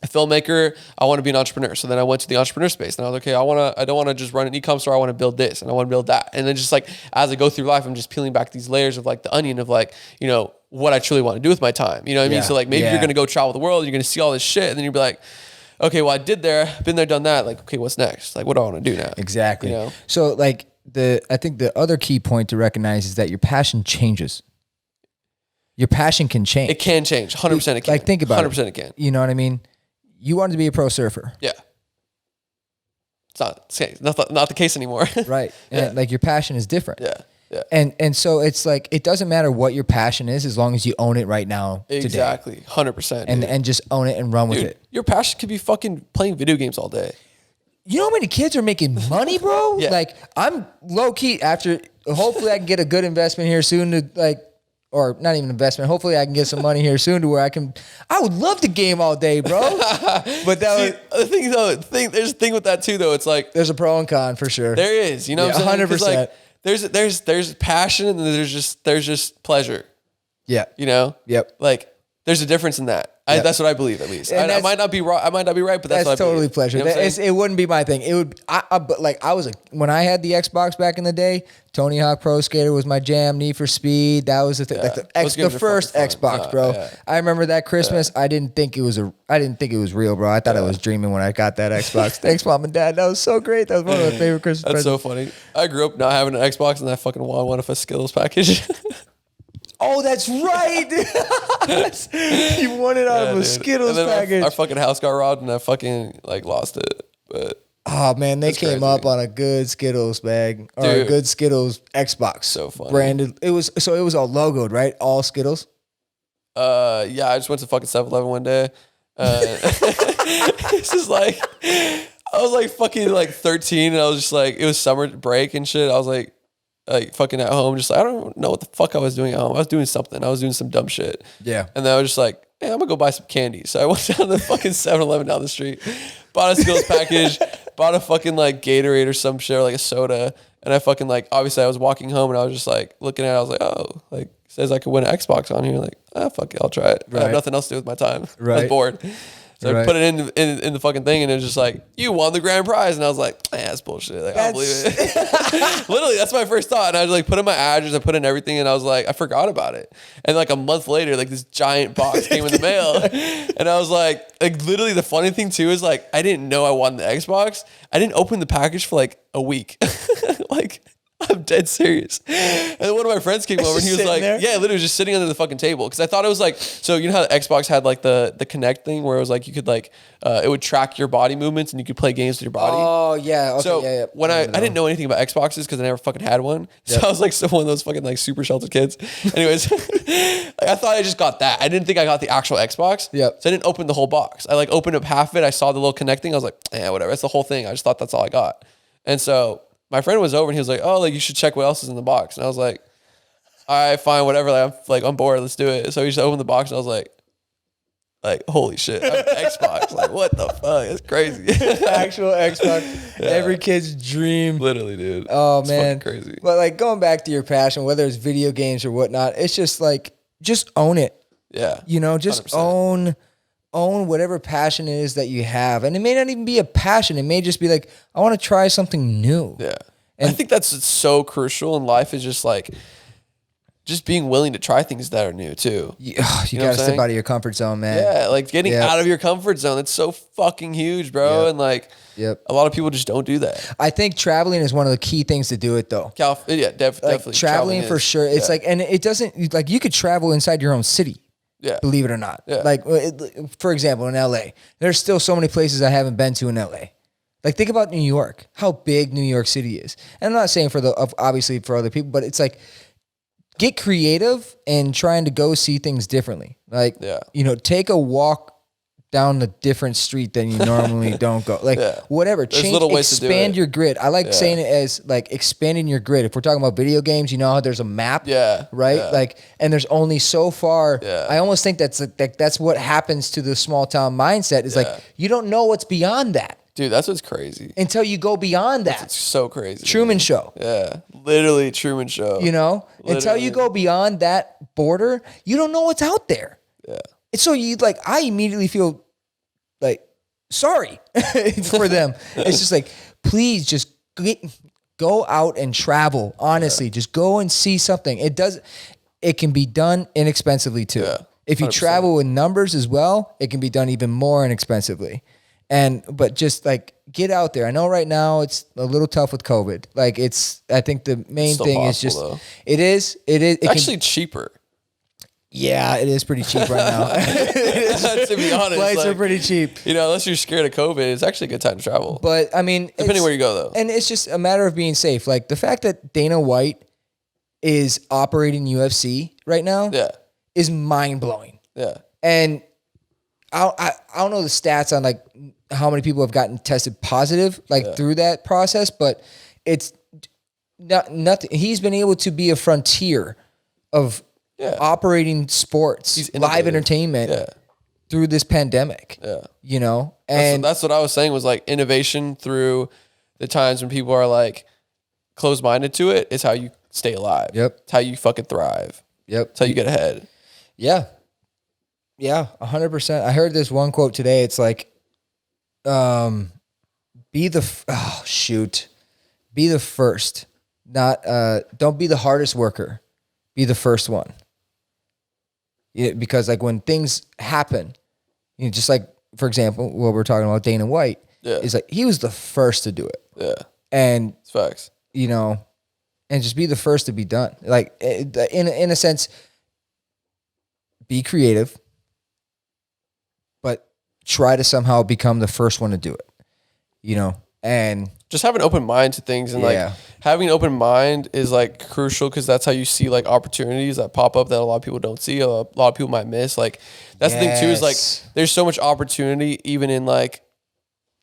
filmmaker. I want to be an entrepreneur. So then I went to the entrepreneur space and I was like, okay, I don't want to just run an e-com store. I want to build this and I want to build that. And then just like, as I go through life, I'm just peeling back these layers of like the onion of like, what I truly want to do with my time. You know what I mean? So like maybe you're going to go travel the world. You're going to see all this shit. And then you'll be like, okay, well I been there, done that. Like, okay, what's next? Like, what do I want to do now? Exactly. So like I think the other key point to recognize is that your passion changes. Your passion can change. It can change. 100% it can. Like think about 100% it can. You know what I mean? You wanted to be a pro surfer. Yeah. It's not the case anymore. Right. And like your passion is different. Yeah. Yeah. And so it's like, it doesn't matter what your passion is as long as you own it right now. Exactly. Today. 100%. And just own it and run with it. Your passion could be fucking playing video games all day. You know how many kids are making money, bro? Yeah. Like I'm low key hopefully I can get a good investment here soon to like, or not even investment. Hopefully I can get some money here soon to where I would love to game all day, bro. But there's a thing with that too, though. It's like, there's a pro and con for sure. There is, what I'm saying? 100%. Like, there's passion and then there's just pleasure. Yeah. Yep. Like there's a difference in that. Yep. That's what I believe, at least. I might not be right. But that's what I totally believe. pleasure. It wouldn't be my thing. It would. But like when I had the Xbox back in the day, Tony Hawk Pro Skater was my jam. Need for Speed. That was the thing. Yeah. Like the first Xbox, bro. Yeah. I remember that Christmas. Yeah. I didn't think it was real, bro. I thought I was dreaming when I got that Xbox. Thanks, mom and dad. That was so great. That was one of my favorite Christmas presents. So funny. I grew up not having an Xbox, and I fucking won one of a Skittles package. Oh, that's right. You won it out of a Skittles package. Our fucking house got robbed and I fucking like lost it. But oh man, they came up on a good Skittles bag or a good Skittles Xbox. So funny. Branded. It was all logoed, right? All Skittles. Yeah, I just went to fucking 7-Eleven one day. This is like I was like fucking like 13 and I was just like, it was summer break and shit. I was like fucking at home, just like, I don't know what the fuck I was doing at home. I was doing something. I was doing some dumb shit. Yeah. And then I was just like, hey, I'm gonna go buy some candy. So I went down to the fucking 7-Eleven down the street, bought a Skittles package, bought a fucking like Gatorade or some shit or like a soda. And I fucking like, obviously I was walking home and I was just like looking at it. I was like, oh, like says I could win an Xbox on here. Like, fuck it, I'll try it. Right. I have nothing else to do with my time. Right. I was bored. So I put it in the fucking thing and it was just like, you won the grand prize. And I was like, that's bullshit. Like, I don't believe it. Literally, that's my first thought. And I was like, put in my address, I put in everything. And I was like, I forgot about it. And like a month later, like this giant box came in the mail. And I was like literally the funny thing too is like, I didn't know I won the Xbox. I didn't open the package for like a week. Like, I'm dead serious. And then one of my friends came over and he was like, yeah, literally just sitting under the fucking table. Cause I thought it was like, so you know how the Xbox had like the Connect thing where it was like, you could like, it would track your body movements and you could play games with your body. Oh yeah. Okay, so when I didn't know anything about Xboxes cause I never fucking had one. So I was like one of those fucking like super sheltered kids. Anyways, I thought I just got that. I didn't think I got the actual Xbox. Yep. So I didn't open the whole box. I like opened up half of it. I saw the little Connect thing. I was like, whatever. That's the whole thing. I just thought that's all I got. And so my friend was over and he was like, oh, like you should check what else is in the box. And I was like, all right, fine, whatever. Like I'm bored. Let's do it. So he just opened the box and I was like, holy shit, I have an Xbox. Like, what the fuck? It's crazy. Actual Xbox. Yeah. Every kid's dream. Literally, dude. Oh, man. It's fucking crazy. But like going back to your passion, whether it's video games or whatnot, it's just like, just own it. Yeah. You know, just 100%. Own whatever passion it is that you have. And it may not even be a passion. It may just be like, I want to try something new. Yeah. And I think that's so crucial in life is just like, just being willing to try things that are new too. You got to step out of your comfort zone, man. Yeah. Like getting out of your comfort zone. That's so fucking huge, bro. And like, a lot of people just don't do that. I think traveling is one of the key things to do it though. Definitely. Traveling for sure. It's like, and it doesn't, like you could travel inside your own city. Yeah. Believe it or not. Yeah. Like, for example, in LA, there's still so many places I haven't been to in LA. Like, think about New York, how big New York City is. And I'm not saying obviously for other people, but it's like, get creative and trying to go see things differently. Like, take a walk down a different street than you normally don't go. Like whatever, There's change, little ways expand to do it. your grid. I like saying it as like expanding your grid. If we're talking about video games, you know how there's a map, right? Yeah. Like, and there's only so far. Yeah. I almost think that's what happens to the small town mindset is like, you don't know what's beyond that. Dude, that's what's crazy. Until you go beyond that. It's so crazy. Truman Show. Yeah. Literally Truman Show. You know? Literally. Until you go beyond that border, you don't know what's out there. Yeah. And so you like, I immediately feel like sorry for them. It's just like, please just go out and travel. Honestly, just go and see something. It can be done inexpensively too. Yeah, if you 100%. Travel with numbers as well, it can be done even more inexpensively. But just like get out there. I know right now it's a little tough with COVID. Like I think the main thing is just, though. It's actually cheaper. Yeah, it is pretty cheap right now. To be honest, flights are pretty cheap. You know, unless you're scared of COVID, it's actually a good time to travel. But I mean, depending where you go, though, and it's just a matter of being safe. Like the fact that Dana White is operating UFC right now, is mind blowing. Yeah, and I don't know the stats on like how many people have gotten tested positive through that process, but it's nothing. He's been able to be a frontier of operating sports, live entertainment through this pandemic. Yeah. You know? And that's what I was saying was like innovation through the times when people are like closed-minded to it is how you stay alive. Yep. It's how you fucking thrive. Yep. It's how you get ahead. Yeah. Yeah, 100%. I heard this one quote today. It's like, be the first. Don't be the hardest worker. Be the first one. Yeah, because like when things happen, you know, just like for example, what we're talking about, Dana White, is like he was the first to do it. Yeah, and it's facts. You know, and just be the first to be done. Like in a sense, be creative, but try to somehow become the first one to do it. You know, and just have an open mind to things, and like having an open mind is like crucial because that's how you see like opportunities that pop up that a lot of people don't see, a lot of people might miss. Like that's the thing too, is like there's so much opportunity even in like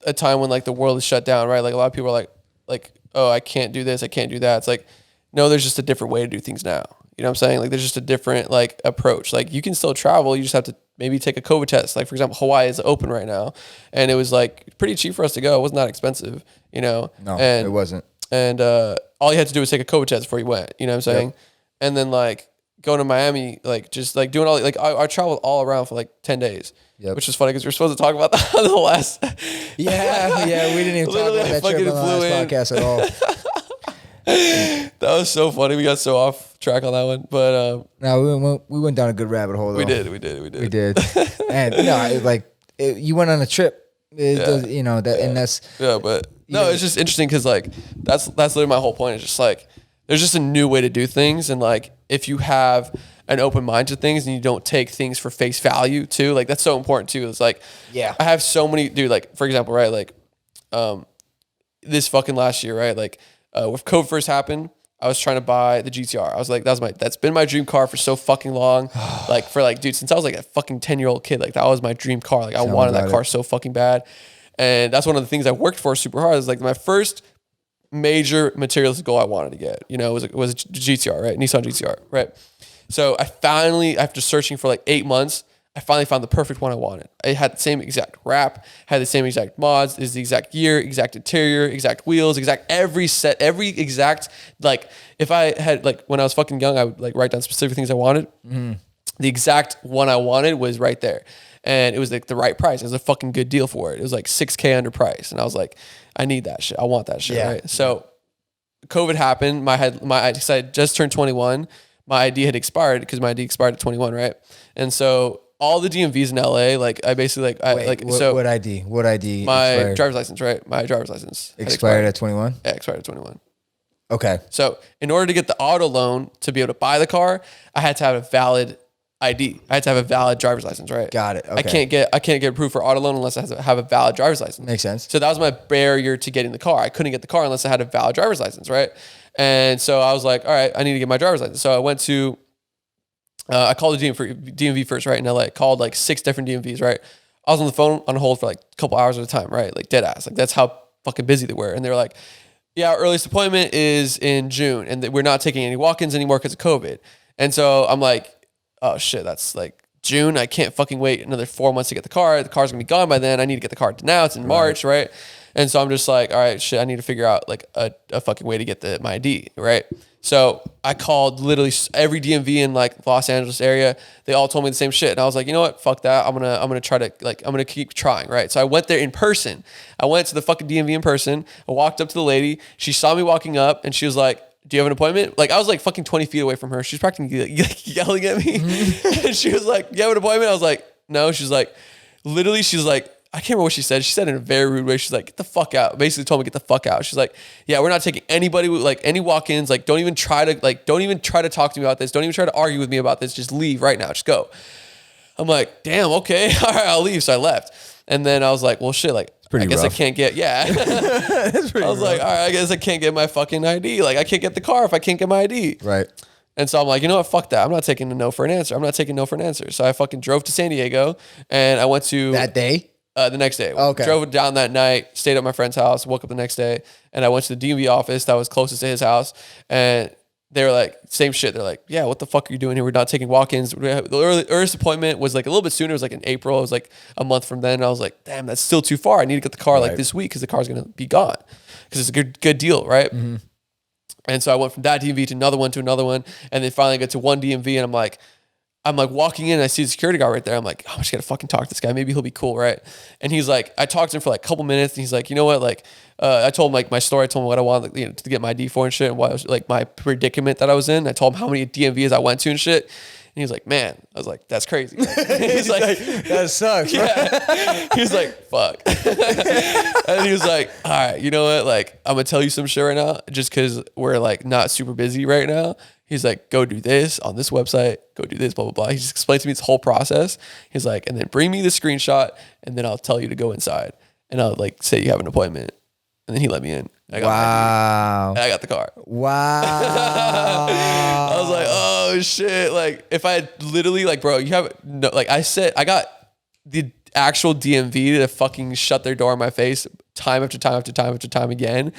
a time when like the world is shut down, right? Like a lot of people are like, oh, I can't do this, I can't do that. It's like, no, there's just a different way to do things now. You know what I'm saying? Like there's just a different like approach. Like you can still travel, you just have to maybe take a COVID test. Like for example, Hawaii is open right now, and it was like pretty cheap for us to go. It was not expensive, you know. No, it wasn't. And all you had to do was take a COVID test before you went. You know what I'm saying? Yep. And then like going to Miami, like just like doing all like I traveled all around for like 10 days. Yep. Which is funny because we're supposed to talk about that on the last. Yeah, we didn't even talk about that trip on the last podcast at all. That was so funny. We got so off track on that one, but no, we went down a good rabbit hole. Though. We did. And no, you went on a trip. You know that, and that's but no, it's just interesting because like that's literally my whole point. It's just like there's just a new way to do things, and like if you have an open mind to things and you don't take things for face value too, like that's so important too. It's like I have so many like for example, right, like this fucking last year, right, like. With COVID first happened, I was trying to buy the GTR. I was like, that's been my dream car for so fucking long. Like dude, since I was like a fucking 10-year-old kid, like that was my dream car. Like I wanted that car so fucking bad. And that's one of the things I worked for super hard. Is like my first major materialistic goal I wanted to get, you know, was a GTR, right? Nissan GTR, right? So I finally, after searching for like 8 months, I finally found the perfect one I wanted. It had the same exact wrap, had the same exact mods, is the exact gear, exact interior, exact wheels, exact every exact, like if I had like when I was fucking young, I would like write down specific things I wanted. Mm-hmm. The exact one I wanted was right there. And it was like the right price. It was a fucking good deal for it. It was like $6,000 under price. And I was like, I need that shit. I want that shit, right? So COVID happened. I decided just turned 21. My ID had expired because my ID expired at 21, right? And so all the DMVs in LA, like I basically what ID? What ID? My expired? driver's license, right? My driver's license expired at 21. Yeah, expired at 21. Okay. So in order to get the auto loan to be able to buy the car, I had to have a valid ID. I had to have a valid driver's license, right? Got it. Okay. I can't get approved for auto loan unless I have a valid driver's license. Makes sense. So that was my barrier to getting the car. I couldn't get the car unless I had a valid driver's license, right? And so I was like, all right, I need to get my driver's license. So I went to I called the DMV first, right, in LA. Called like 6 different DMVs, right? I was on the phone on hold for like a couple hours at a time, right? Like dead ass. Like that's how fucking busy they were. And they were like, yeah, our earliest appointment is in June and we're not taking any walk-ins anymore because of COVID. And so I'm like, oh shit, that's like June. I can't fucking wait another 4 months to get the car. The car's gonna be gone by then. I need to get the car now. It's in March, right? And so I'm just like, all right, shit, I need to figure out like a fucking way to get my ID, right? So I called literally every DMV in like Los Angeles area. They all told me the same shit. And I was like, you know what? Fuck that. I'm gonna try to like, I'm gonna keep trying, right? So I went there in person. I went to the fucking DMV in person. I walked up to the lady. She saw me walking up and she was like, do you have an appointment? Like I was like fucking 20 feet away from her. She was practically like, yelling at me. And she was like, you have an appointment? I was like, no. She's like, literally, she's like, I can't remember what she said. She said it in a very rude way. She's like, get the fuck out. Basically told me get the fuck out. She's like, yeah, we're not taking anybody with like any walk-ins. Like, don't even try to talk to me about this. Don't even try to argue with me about this. Just leave right now. Just go. I'm like, damn, okay. All right, I'll leave. So I left. And then I was like, well, shit, like, I guess rough. I can't get, yeah. That's pretty I was rough. Like, all right, I guess I can't get my fucking ID. Like, I can't get the car if I can't get my ID. Right. And so I'm like, you know what? Fuck that. I'm not taking a no for an answer. I'm not taking no for an answer. So I fucking drove to San Diego and I went to... That day? The next day. Okay. Drove down that night, stayed at my friend's house, woke up the next day, and I went to the DMV office that was closest to his house. And they were like, same shit. They're like, yeah, what the fuck are you doing here? We're not taking walk-ins. The earliest appointment was like a little bit sooner. It was like in April. It was like a month from then. And I was like, damn, that's still too far. I need to get the car like this week because the car's going to be gone. Because it's a good deal, right? Mm-hmm. And so I went from that DMV to another one. And then finally I get to one DMV and I'm like walking in and I see the security guard right there. I'm like, oh, I just got to fucking talk to this guy. Maybe he'll be cool, right? And he's like, I talked to him for like a couple minutes and he's like, you know what? Like, I told him like my story. I told him what I wanted to get my ID for and shit and what I was like my predicament that I was in. I told him how many DMVs I went to and shit. And he was like, man, I was like, that's crazy. He's like, that sucks. Yeah. He was like, fuck. And he was like, all right, you know what? Like, I'm going to tell you some shit right now just because we're like not super busy right now. He's like, go do this on this website, go do this, blah, blah, blah. He just explained to me this whole process. He's like, and then bring me the screenshot and then I'll tell you to go inside. And I'll like say you have an appointment. And then he let me in. I got I got the car. Wow. I was like, oh shit. Like if I had literally like, bro, you have no, like I said, I got the actual DMV to fucking shut their door in my face time after time after time after time again.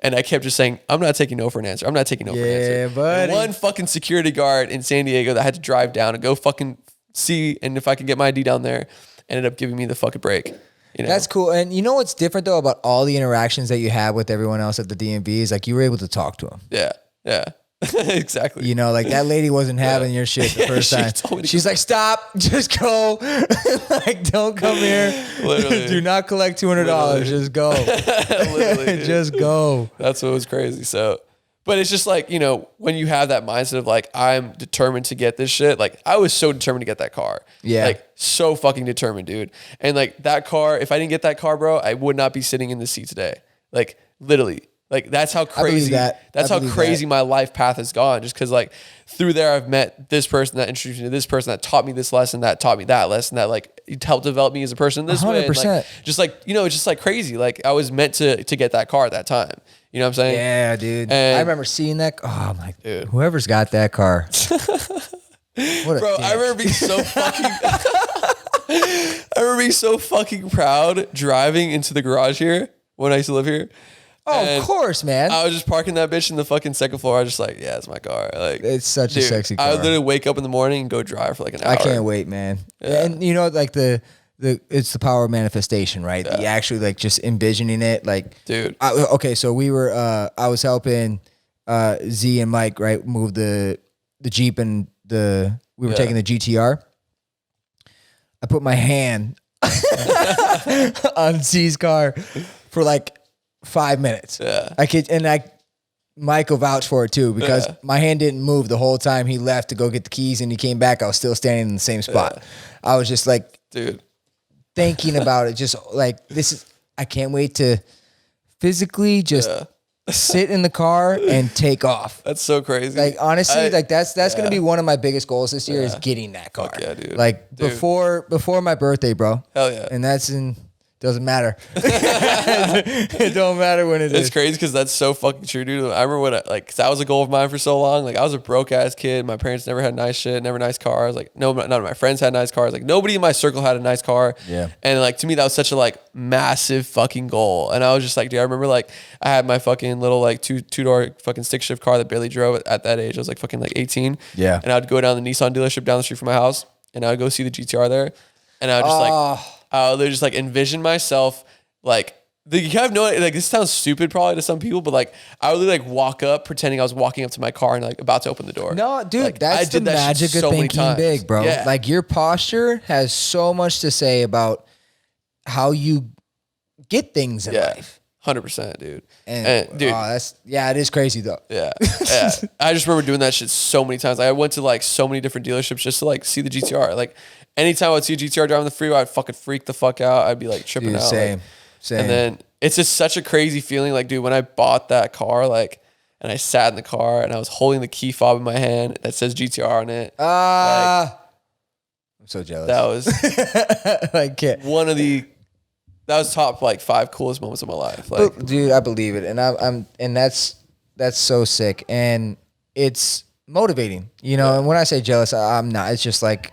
And I kept just saying, I'm not taking no for an answer. I'm not taking no for an answer. Yeah, buddy. One fucking security guard in San Diego that had to drive down and go fucking see and if I could get my ID down there ended up giving me the fucking break. You know? That's cool. And you know what's different though about all the interactions that you have with everyone else at the DMV is like you were able to talk to them. Yeah. Yeah. Exactly. You know, like that lady wasn't having your shit the first time. She's like, stop, just go. Like, don't come here. Literally. Do not collect $200. Literally. Just go. Literally, just go. That's what was crazy. So, but it's just like, you know, when you have that mindset of like, I'm determined to get this shit. Like I was so determined to get that car. Yeah. Like so fucking determined, dude. And like that car, if I didn't get that car, bro, I would not be sitting in this seat today. Like literally. Like that's how crazy that's how crazy my life path has gone. Just because like through there I've met this person that introduced me to this person that taught me this lesson, that taught me that lesson, that like it helped develop me as a person this 100%. Way. And like, just like, you know, it's just like crazy. Like I was meant to get that car at that time. You know what I'm saying? Yeah, dude. And I remember seeing that. Oh, I'm like, dude, whoever's got that car. Bro, I remember being so fucking I remember being so fucking proud driving into the garage here when I used to live here. Oh, and of course, man. I was just parking that bitch in the fucking second floor. I was just like, yeah, it's my car. Like, it's such a sexy car. I would literally wake up in the morning and go drive for like an hour. I can't wait, man. Yeah. And you know, like it's the power of manifestation, right? Yeah. You actually like just envisioning it, like, dude. Okay, so we were, I was helping Z and Mike, right, move the Jeep and we were taking the GTR. I put my hand on Z's car for like 5 minutes. Yeah. Mike will vouch for it too, because my hand didn't move the whole time he left to go get the keys and he came back. I was still standing in the same spot. Yeah. I was just like, dude, thinking about it. Just like, I can't wait to physically just sit in the car and take off. That's so crazy. Like, honestly, that's going to be one of my biggest goals this year is getting that car. Fuck yeah, dude. Like before my birthday, bro. Hell yeah. And that's in Doesn't matter. It don't matter when it is. It's crazy because that's so fucking true, dude. I remember when cause that was a goal of mine for so long. Like I was a broke ass kid. My parents never had nice shit, never nice cars. Like none of my friends had nice cars. Like nobody in my circle had a nice car. Yeah. And like to me that was such a like massive fucking goal. And I was just like, dude, I remember like I had my fucking little like two-door fucking stick shift car that barely drove at that age. I was like fucking like 18. Yeah. And I'd go down the Nissan dealership down the street from my house and I would go see the GTR there. And I would just I would just like envision myself like you have no like this sounds stupid probably to some people, but like I would like walk up pretending I was walking up to my car and like about to open the door. No, dude, like, that's the magic of thinking big, bro. Yeah. Like your posture has so much to say about how you get things in life. 100%, dude. And dude, it is crazy though. Yeah. I just remember doing that shit so many times. Like, I went to like so many different dealerships just to like see the GTR. Like anytime I'd see a GTR driving the freeway, I'd fucking freak the fuck out. I'd be like tripping out. Same. Like, and then it's just such a crazy feeling. Like, dude, when I bought that car, like, and I sat in the car and I was holding the key fob in my hand that says GTR on it. I'm so jealous. That was like that was top like 5 coolest moments of my life. Like, dude, I believe it, and that's so sick, and it's motivating, you know. And when I say jealous, I'm not. It's just like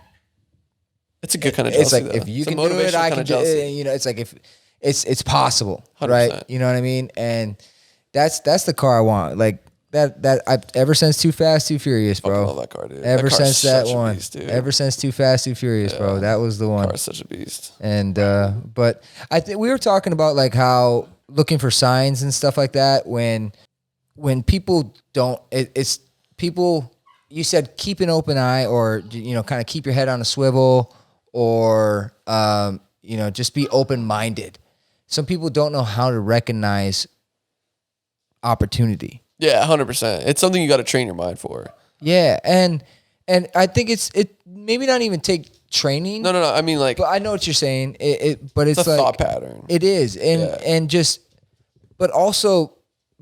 it's a good kind of jealousy. It's like though. if you can do it, I can do it. You know, it's like if it's possible, 100%. Right? You know what I mean? And that's the car I want. Like that I've ever since Too Fast, Too Furious, bro. I love that car, dude. Ever that since that one, beast, ever since Too Fast, Too Furious, bro. That was the one. That car's such a beast. And but I think we were talking about like how looking for signs and stuff like that when people don't. It's people. You said keep an open eye, or you know, kind of keep your head on a swivel, or you know, just be open minded. Some people don't know how to recognize opportunity. Yeah, 100%. It's something you got to train your mind for. Yeah, and I think it maybe not even take training. No. I mean, like, but I know what you're saying. But it's a like thought pattern. It is, and just, but also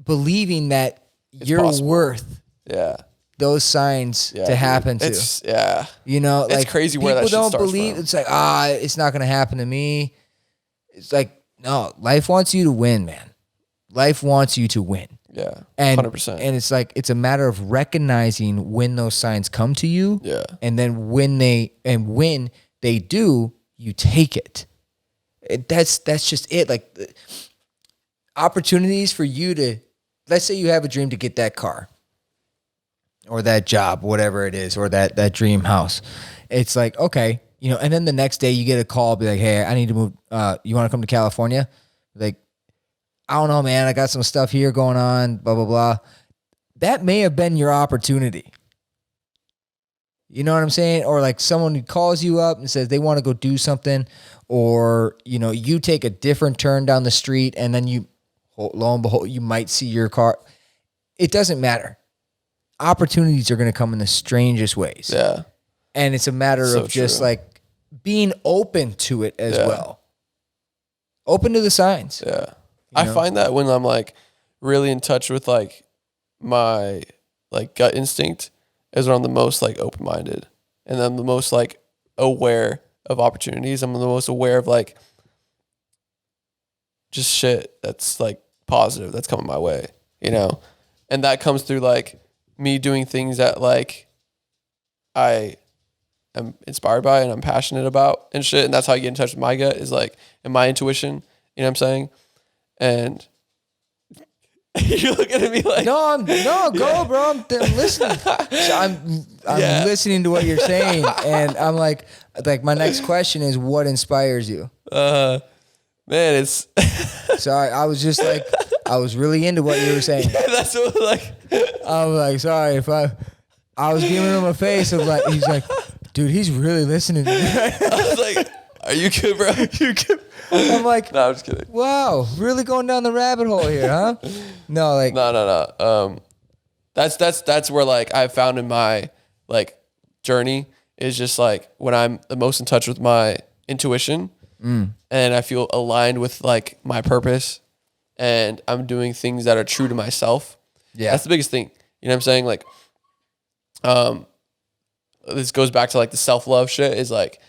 believing that you're possible. worth. Yeah. Those signs to happen to. You know, like it's crazy where that shit people don't starts believe. from. It's like it's not gonna happen to me. It's like no, life wants you to win, man. Life wants you to win. Yeah, and 100%. And it's like it's a matter of recognizing when those signs come to you. Yeah, and then when they do, you take it. That's just it. Like opportunities for you to, let's say you have a dream to get that car or that job, whatever it is, or that dream house. It's like, okay, you know, and then the next day you get a call, be like, hey, I need to move. You want to come to California? Like, I don't know, man. I got some stuff here going on, blah, blah, blah. That may have been your opportunity. You know what I'm saying? Or like someone who calls you up and says they want to go do something, or, you know, you take a different turn down the street and then you, lo and behold, you might see your car. It doesn't matter. Opportunities are going to come in the strangest ways. Yeah. And it's a matter of just like being open to it as well. Open to the signs. Yeah. I find that when I'm like really in touch with like my like gut instinct is when I'm the most like open-minded, and I'm the most like aware of opportunities. I'm the most aware of like just shit that's like positive that's coming my way, you know? And that comes through like me doing things that like I am inspired by and I'm passionate about and shit. And that's how I get in touch with my gut, is like, and my intuition, you know what I'm saying? And you're looking at me like, no, go, bro. I'm listening. So I'm listening to what you're saying, and I'm like my next question is, what inspires you? Man, it's. Sorry, I was just like, I was really into what you were saying. Yeah, that's what like. I'm like, sorry if I was giving him a face of like, he's like, dude, he's really listening to me. I was like, are you good, bro? You good? I'm like, no, I'm just kidding. Wow, really going down the rabbit hole here, huh? No, like, no. That's where like I've found in my like journey is just like when I'm the most in touch with my intuition and I feel aligned with like my purpose and I'm doing things that are true to myself. Yeah, that's the biggest thing. You know what I'm saying? Like, this goes back to like the self-love shit is like,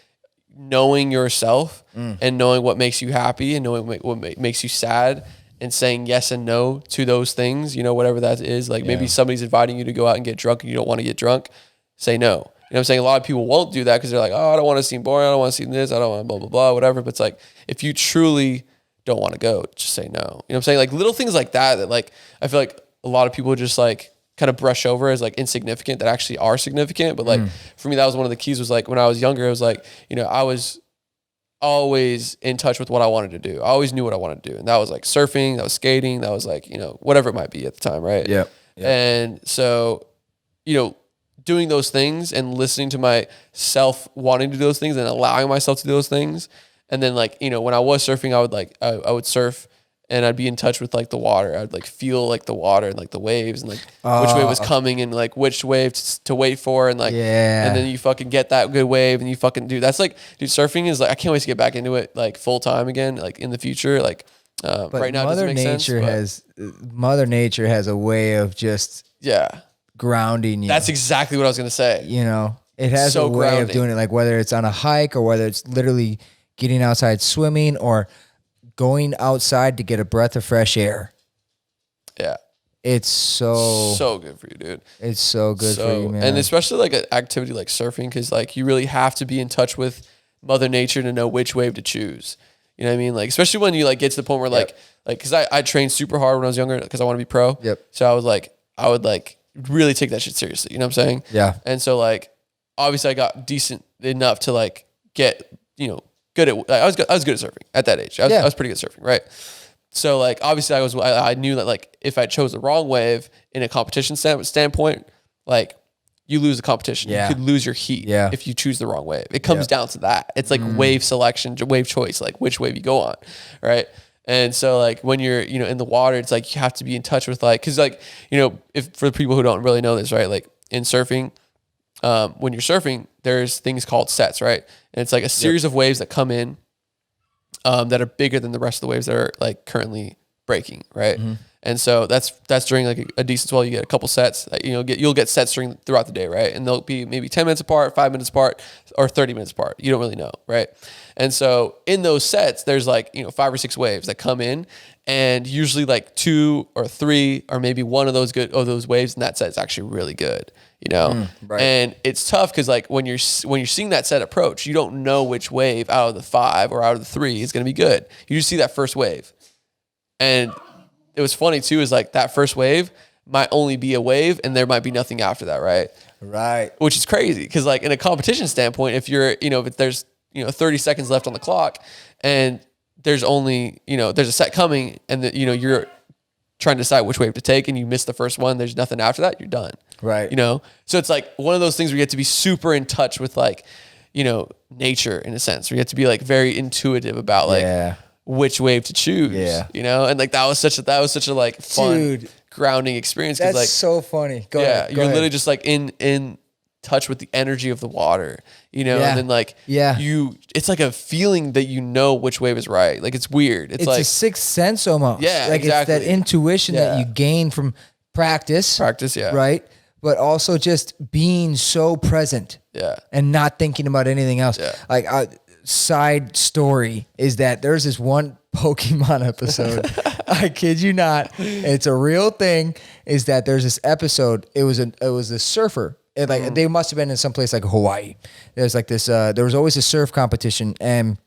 knowing yourself and knowing what makes you happy and knowing what makes you sad and saying yes and no to those things, you know, whatever that is. Like maybe somebody's inviting you to go out and get drunk and you don't want to get drunk, say no. You know what I'm saying? A lot of people won't do that because they're like, oh, I don't want to seem boring. I don't want to seem this. I don't want blah, blah, blah, whatever. But it's like, if you truly don't want to go, just say no. You know what I'm saying? Like little things like that like, I feel like a lot of people just like kind of brush over as like insignificant that actually are significant. But like for me, that was one of the keys was like when I was younger, it was like, you know, I was always in touch with what I wanted to do. I always knew what I wanted to do. And that was like surfing, that was skating, that was like, you know, whatever it might be at the time. Right. Yeah. And so, you know, doing those things and listening to myself wanting to do those things and allowing myself to do those things. And then like, you know, when I was surfing, I would like, I would surf and I'd be in touch with like the water. I'd like feel like the water and like the waves and like which wave was coming and like which wave to wait for. And like, and then you fucking get that good wave and you fucking do. That's like, dude, surfing is like, I can't wait to get back into it like full time again, like in the future. Like right now, Mother Nature has a way of just grounding you. That's exactly what I was going to say. You know, it has a way of doing it. Like whether it's on a hike or whether it's literally getting outside swimming or going outside to get a breath of fresh air. Yeah. It's so good for you, dude. It's so good for you, man. And especially like an activity like surfing, because like you really have to be in touch with Mother Nature to know which wave to choose. You know what I mean? Like, especially when you like get to the point where like, cause I trained super hard when I was younger because I want to be pro. So I would like really take that shit seriously. You know what I'm saying? Yeah. And so like, obviously I got decent enough to like get, you know, good at, I was good at surfing at that age. I was pretty good at surfing. Right. So like, obviously I knew that like, if I chose the wrong wave in a competition standpoint, like you lose the competition. You could lose your heat if you choose the wrong wave. It comes down to that. It's like wave selection, wave choice, like which wave you go on. Right. And so like when you're, you know, in the water, it's like you have to be in touch with like, cause like, you know, if for the people who don't really know this, right? Like in surfing, when you're surfing, there's things called sets, right? And it's like a series of waves that come in that are bigger than the rest of the waves that are like currently breaking, right? And so that's during like a decent swell. You get a couple sets. You know, you'll get sets throughout the day, right? And they'll be maybe 10 minutes apart, 5 minutes apart, or 30 minutes apart. You don't really know, right? And so in those sets, there's like, you know, 5 or 6 waves that come in, and usually like 2 or 3 or maybe one of those waves in that set is actually really good, you know. And it's tough because like when you're seeing that set approach, you don't know which wave out of the 5 or out of the 3 is going to be good. You just see that first wave, and it was funny too, is like that first wave might only be a wave and there might be nothing after that, right? Right. Which is crazy because like in a competition standpoint, if you're, you know, if there's, you know, 30 seconds left on the clock and there's only, you know, there's a set coming and you know, you're trying to decide which wave to take and you miss the first one, there's nothing after that, you're done. Right. You know? So it's like one of those things where you have to be super in touch with like, you know, nature in a sense, where you have to be like very intuitive about like, which wave to choose, you know? And like, that was such a like fun grounding experience. That's like, so funny. Go ahead. You're literally just like in touch with the energy of the water, you know? And then like, it's like a feeling that you know which wave is right. Like, it's weird. It's like a sixth sense almost. Yeah, like exactly. It's that intuition that you gain from practice. Right. But also just being so present. And not thinking about anything else. Like, side story is that there's this one Pokemon episode. I kid you not. It's a real thing. Is that there's this episode. It was a surfer. Like they must have been in some place like Hawaii. There's like this. There was always a surf competition, and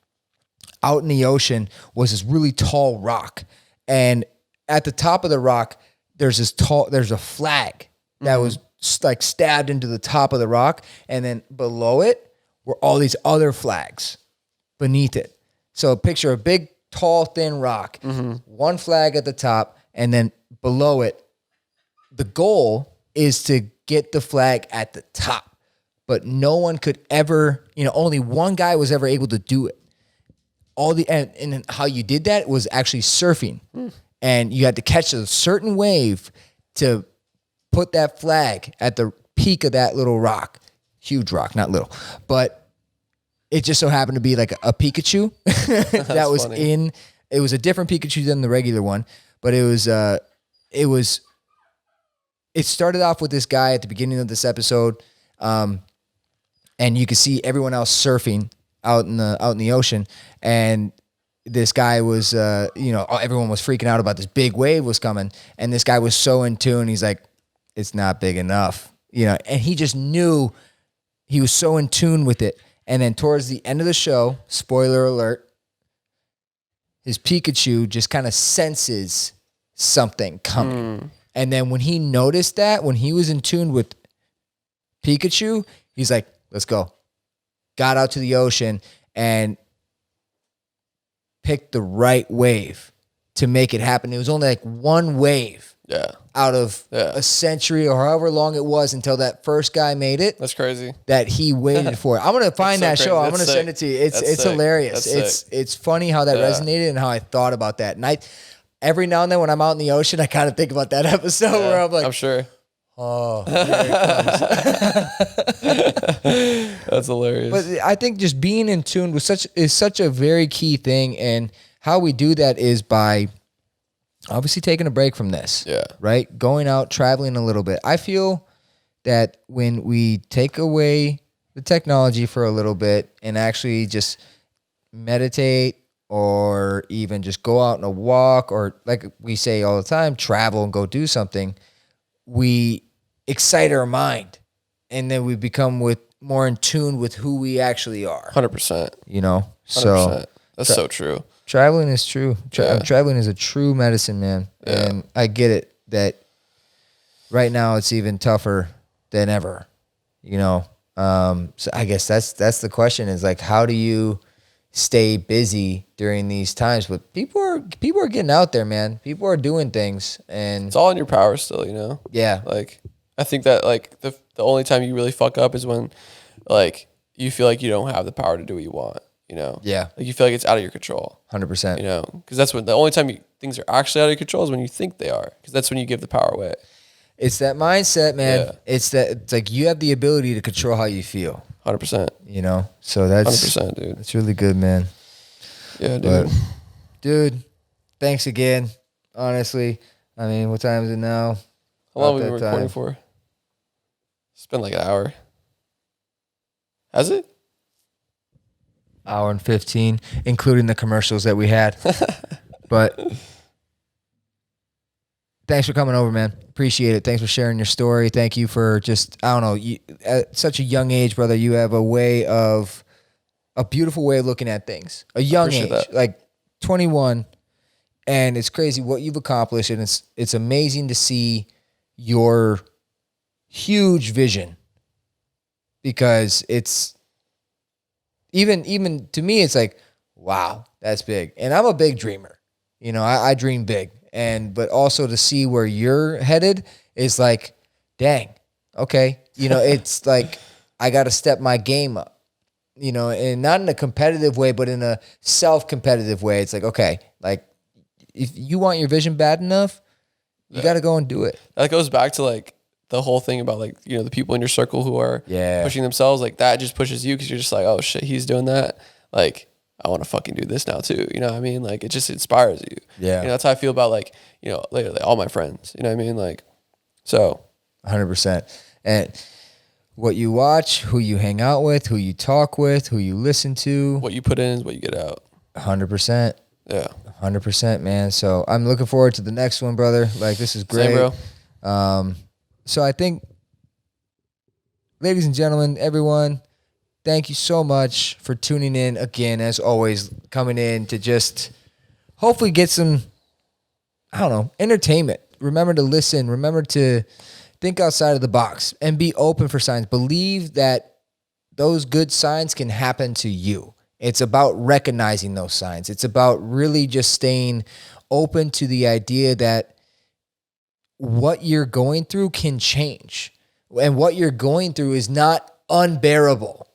out in the ocean was this really tall rock, and at the top of the rock there's a flag that was like stabbed into the top of the rock, and then below it were all these other flags beneath it. So picture a big, tall, thin rock, one flag at the top, and then below it, the goal is to get the flag at the top. But no one could ever, you know, only one guy was ever able to do it. And how you did that was actually surfing. And you had to catch a certain wave to put that flag at the peak of that little rock. Huge rock, not little. But it just so happened to be like a Pikachu that was funny. It was a different Pikachu than the regular one, but it started off with this guy at the beginning of this episode. And you could see everyone else surfing, out in the ocean, and this guy was, everyone was freaking out about this big wave was coming, and this guy was so in tune. He's like, it's not big enough, and he just knew, he was so in tune with it. And then towards the end of the show, spoiler alert, his Pikachu just kind of senses something coming. And then when he noticed that, when he was in tune with Pikachu, he's like, let's go. Got out to the ocean and picked the right wave to make it happen. It was only like one wave out of a century or however long it was until that first guy made it. That's crazy. That he waited for it. I'm going to find that show. I'm going to send it to you. It's hilarious. It's funny how that resonated and how I thought about that. And every now and then when I'm out in the ocean, I kind of think about that episode where I'm like, I'm sure. Oh, there it comes. That's hilarious. But I think just being in tune with is such a very key thing, and how we do that is by obviously taking a break from this. Yeah. Right? Going out, traveling a little bit. I feel that when we take away the technology for a little bit and actually just meditate, or even just go out on a walk, or like we say all the time, travel and go do something, we excite our mind, and then we become more in tune with who we actually are. 100%. 100%. So that's so true. Traveling is true. Traveling is a true medicine, man. Yeah. And I get it that right now it's even tougher than ever. So I guess that's the question, is like, how do you stay busy during these times? But people are getting out there, man. People are doing things, and it's all in your power still, Yeah. Like, I think that like the only time you really fuck up is when like you feel like you don't have the power to do what you want, Yeah. Like you feel like it's out of your control. 100%. Because that's when the only time things are actually out of your control is when you think they are, because that's when you give the power away. It's that mindset, man. Yeah. It's like you have the ability to control how you feel. 100%. So that's 100%, dude. That's really good, man. Yeah, dude. But, dude, thanks again. Honestly, I mean, what time is it now? How long have we been recording for? It's been like an hour. Has it? Hour and 15, including the commercials that we had. But thanks for coming over, man. Appreciate it. Thanks for sharing your story. Thank you for just, I don't know, at such a young age, brother, you have a beautiful way of looking at things. A young age, like 21, and it's crazy what you've accomplished, and it's amazing to see your huge vision, because it's even to me, it's like, wow, that's big. And I'm a big dreamer. I dream big. But also to see where you're headed is like, dang, okay. It's like, I got to step my game up, and not in a competitive way, but in a self-competitive way. It's like, okay, like if you want your vision bad enough, you got to go and do it. That goes back to like the whole thing about like, the people in your circle who are pushing themselves, like that just pushes you, because you're just like, oh shit, he's doing that. Like, I want to fucking do this now too. You know what I mean? Like, it just inspires you. Yeah. That's how I feel about like, literally all my friends, you know what I mean? Like, so 100%. And what you watch, who you hang out with, who you talk with, who you listen to, what you put in is what you get out. 100%. Yeah. 100%, man. So I'm looking forward to the next one, brother. Like, this is great. Same, bro. So I think, ladies and gentlemen, everyone, thank you so much for tuning in again, as always, coming in to just hopefully get some, I don't know, entertainment. Remember to listen. Remember to think outside of the box and be open for signs. Believe that those good signs can happen to you. It's about recognizing those signs. It's about really just staying open to the idea that what you're going through can change. And what you're going through is not unbearable.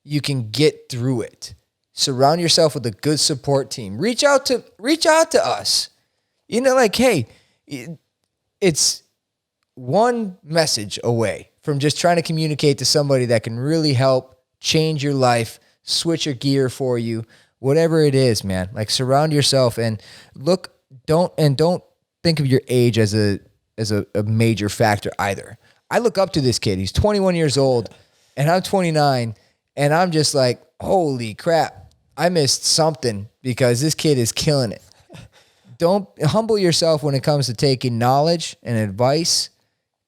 You can get through it. Surround yourself with a good support team. Reach out to us. Like, hey, it's one message away from just trying to communicate to somebody that can really help change your life, switch your gear for you, whatever it is, man. Like, surround yourself and don't think of your age as a major factor either. I look up to this kid. He's 21 years old and I'm 29. And I'm just like, holy crap, I missed something because this kid is killing it. Don't humble yourself when it comes to taking knowledge and advice,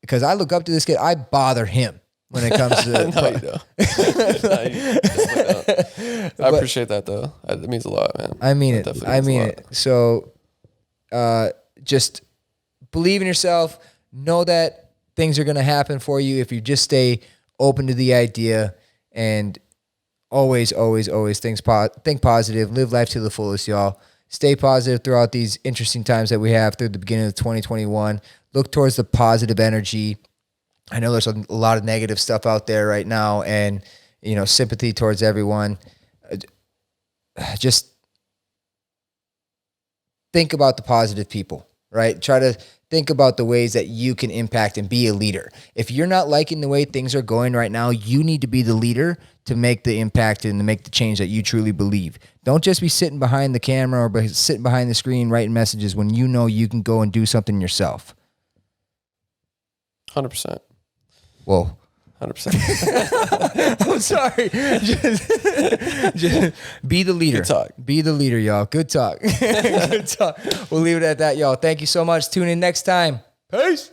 because I look up to this kid. I bother him when it comes to no, you don't. No, you don't. I appreciate that though. It means a lot, man. I mean it. I mean it. So just believe in yourself. Know that things are going to happen for you if you just stay open to the idea, and always think positive. Live life to the fullest, y'all. Stay positive throughout these interesting times that we have through the beginning of 2021. Look towards the positive energy. I know there's a lot of negative stuff out there right now, and, you know, sympathy towards everyone. Just think about the positive people, right? Try to think about the ways that you can impact and be a leader. If you're not liking the way things are going right now, you need to be the leader to make the impact and to make the change that you truly believe. Don't just be sitting behind the camera or sitting behind the screen writing messages when you know you can go and do something yourself. 100%. Whoa. 100%. I'm sorry. Just be the leader. Good talk. Be the leader, y'all. Good talk. Good talk. We'll leave it at that, y'all. Thank you so much. Tune in next time. Peace.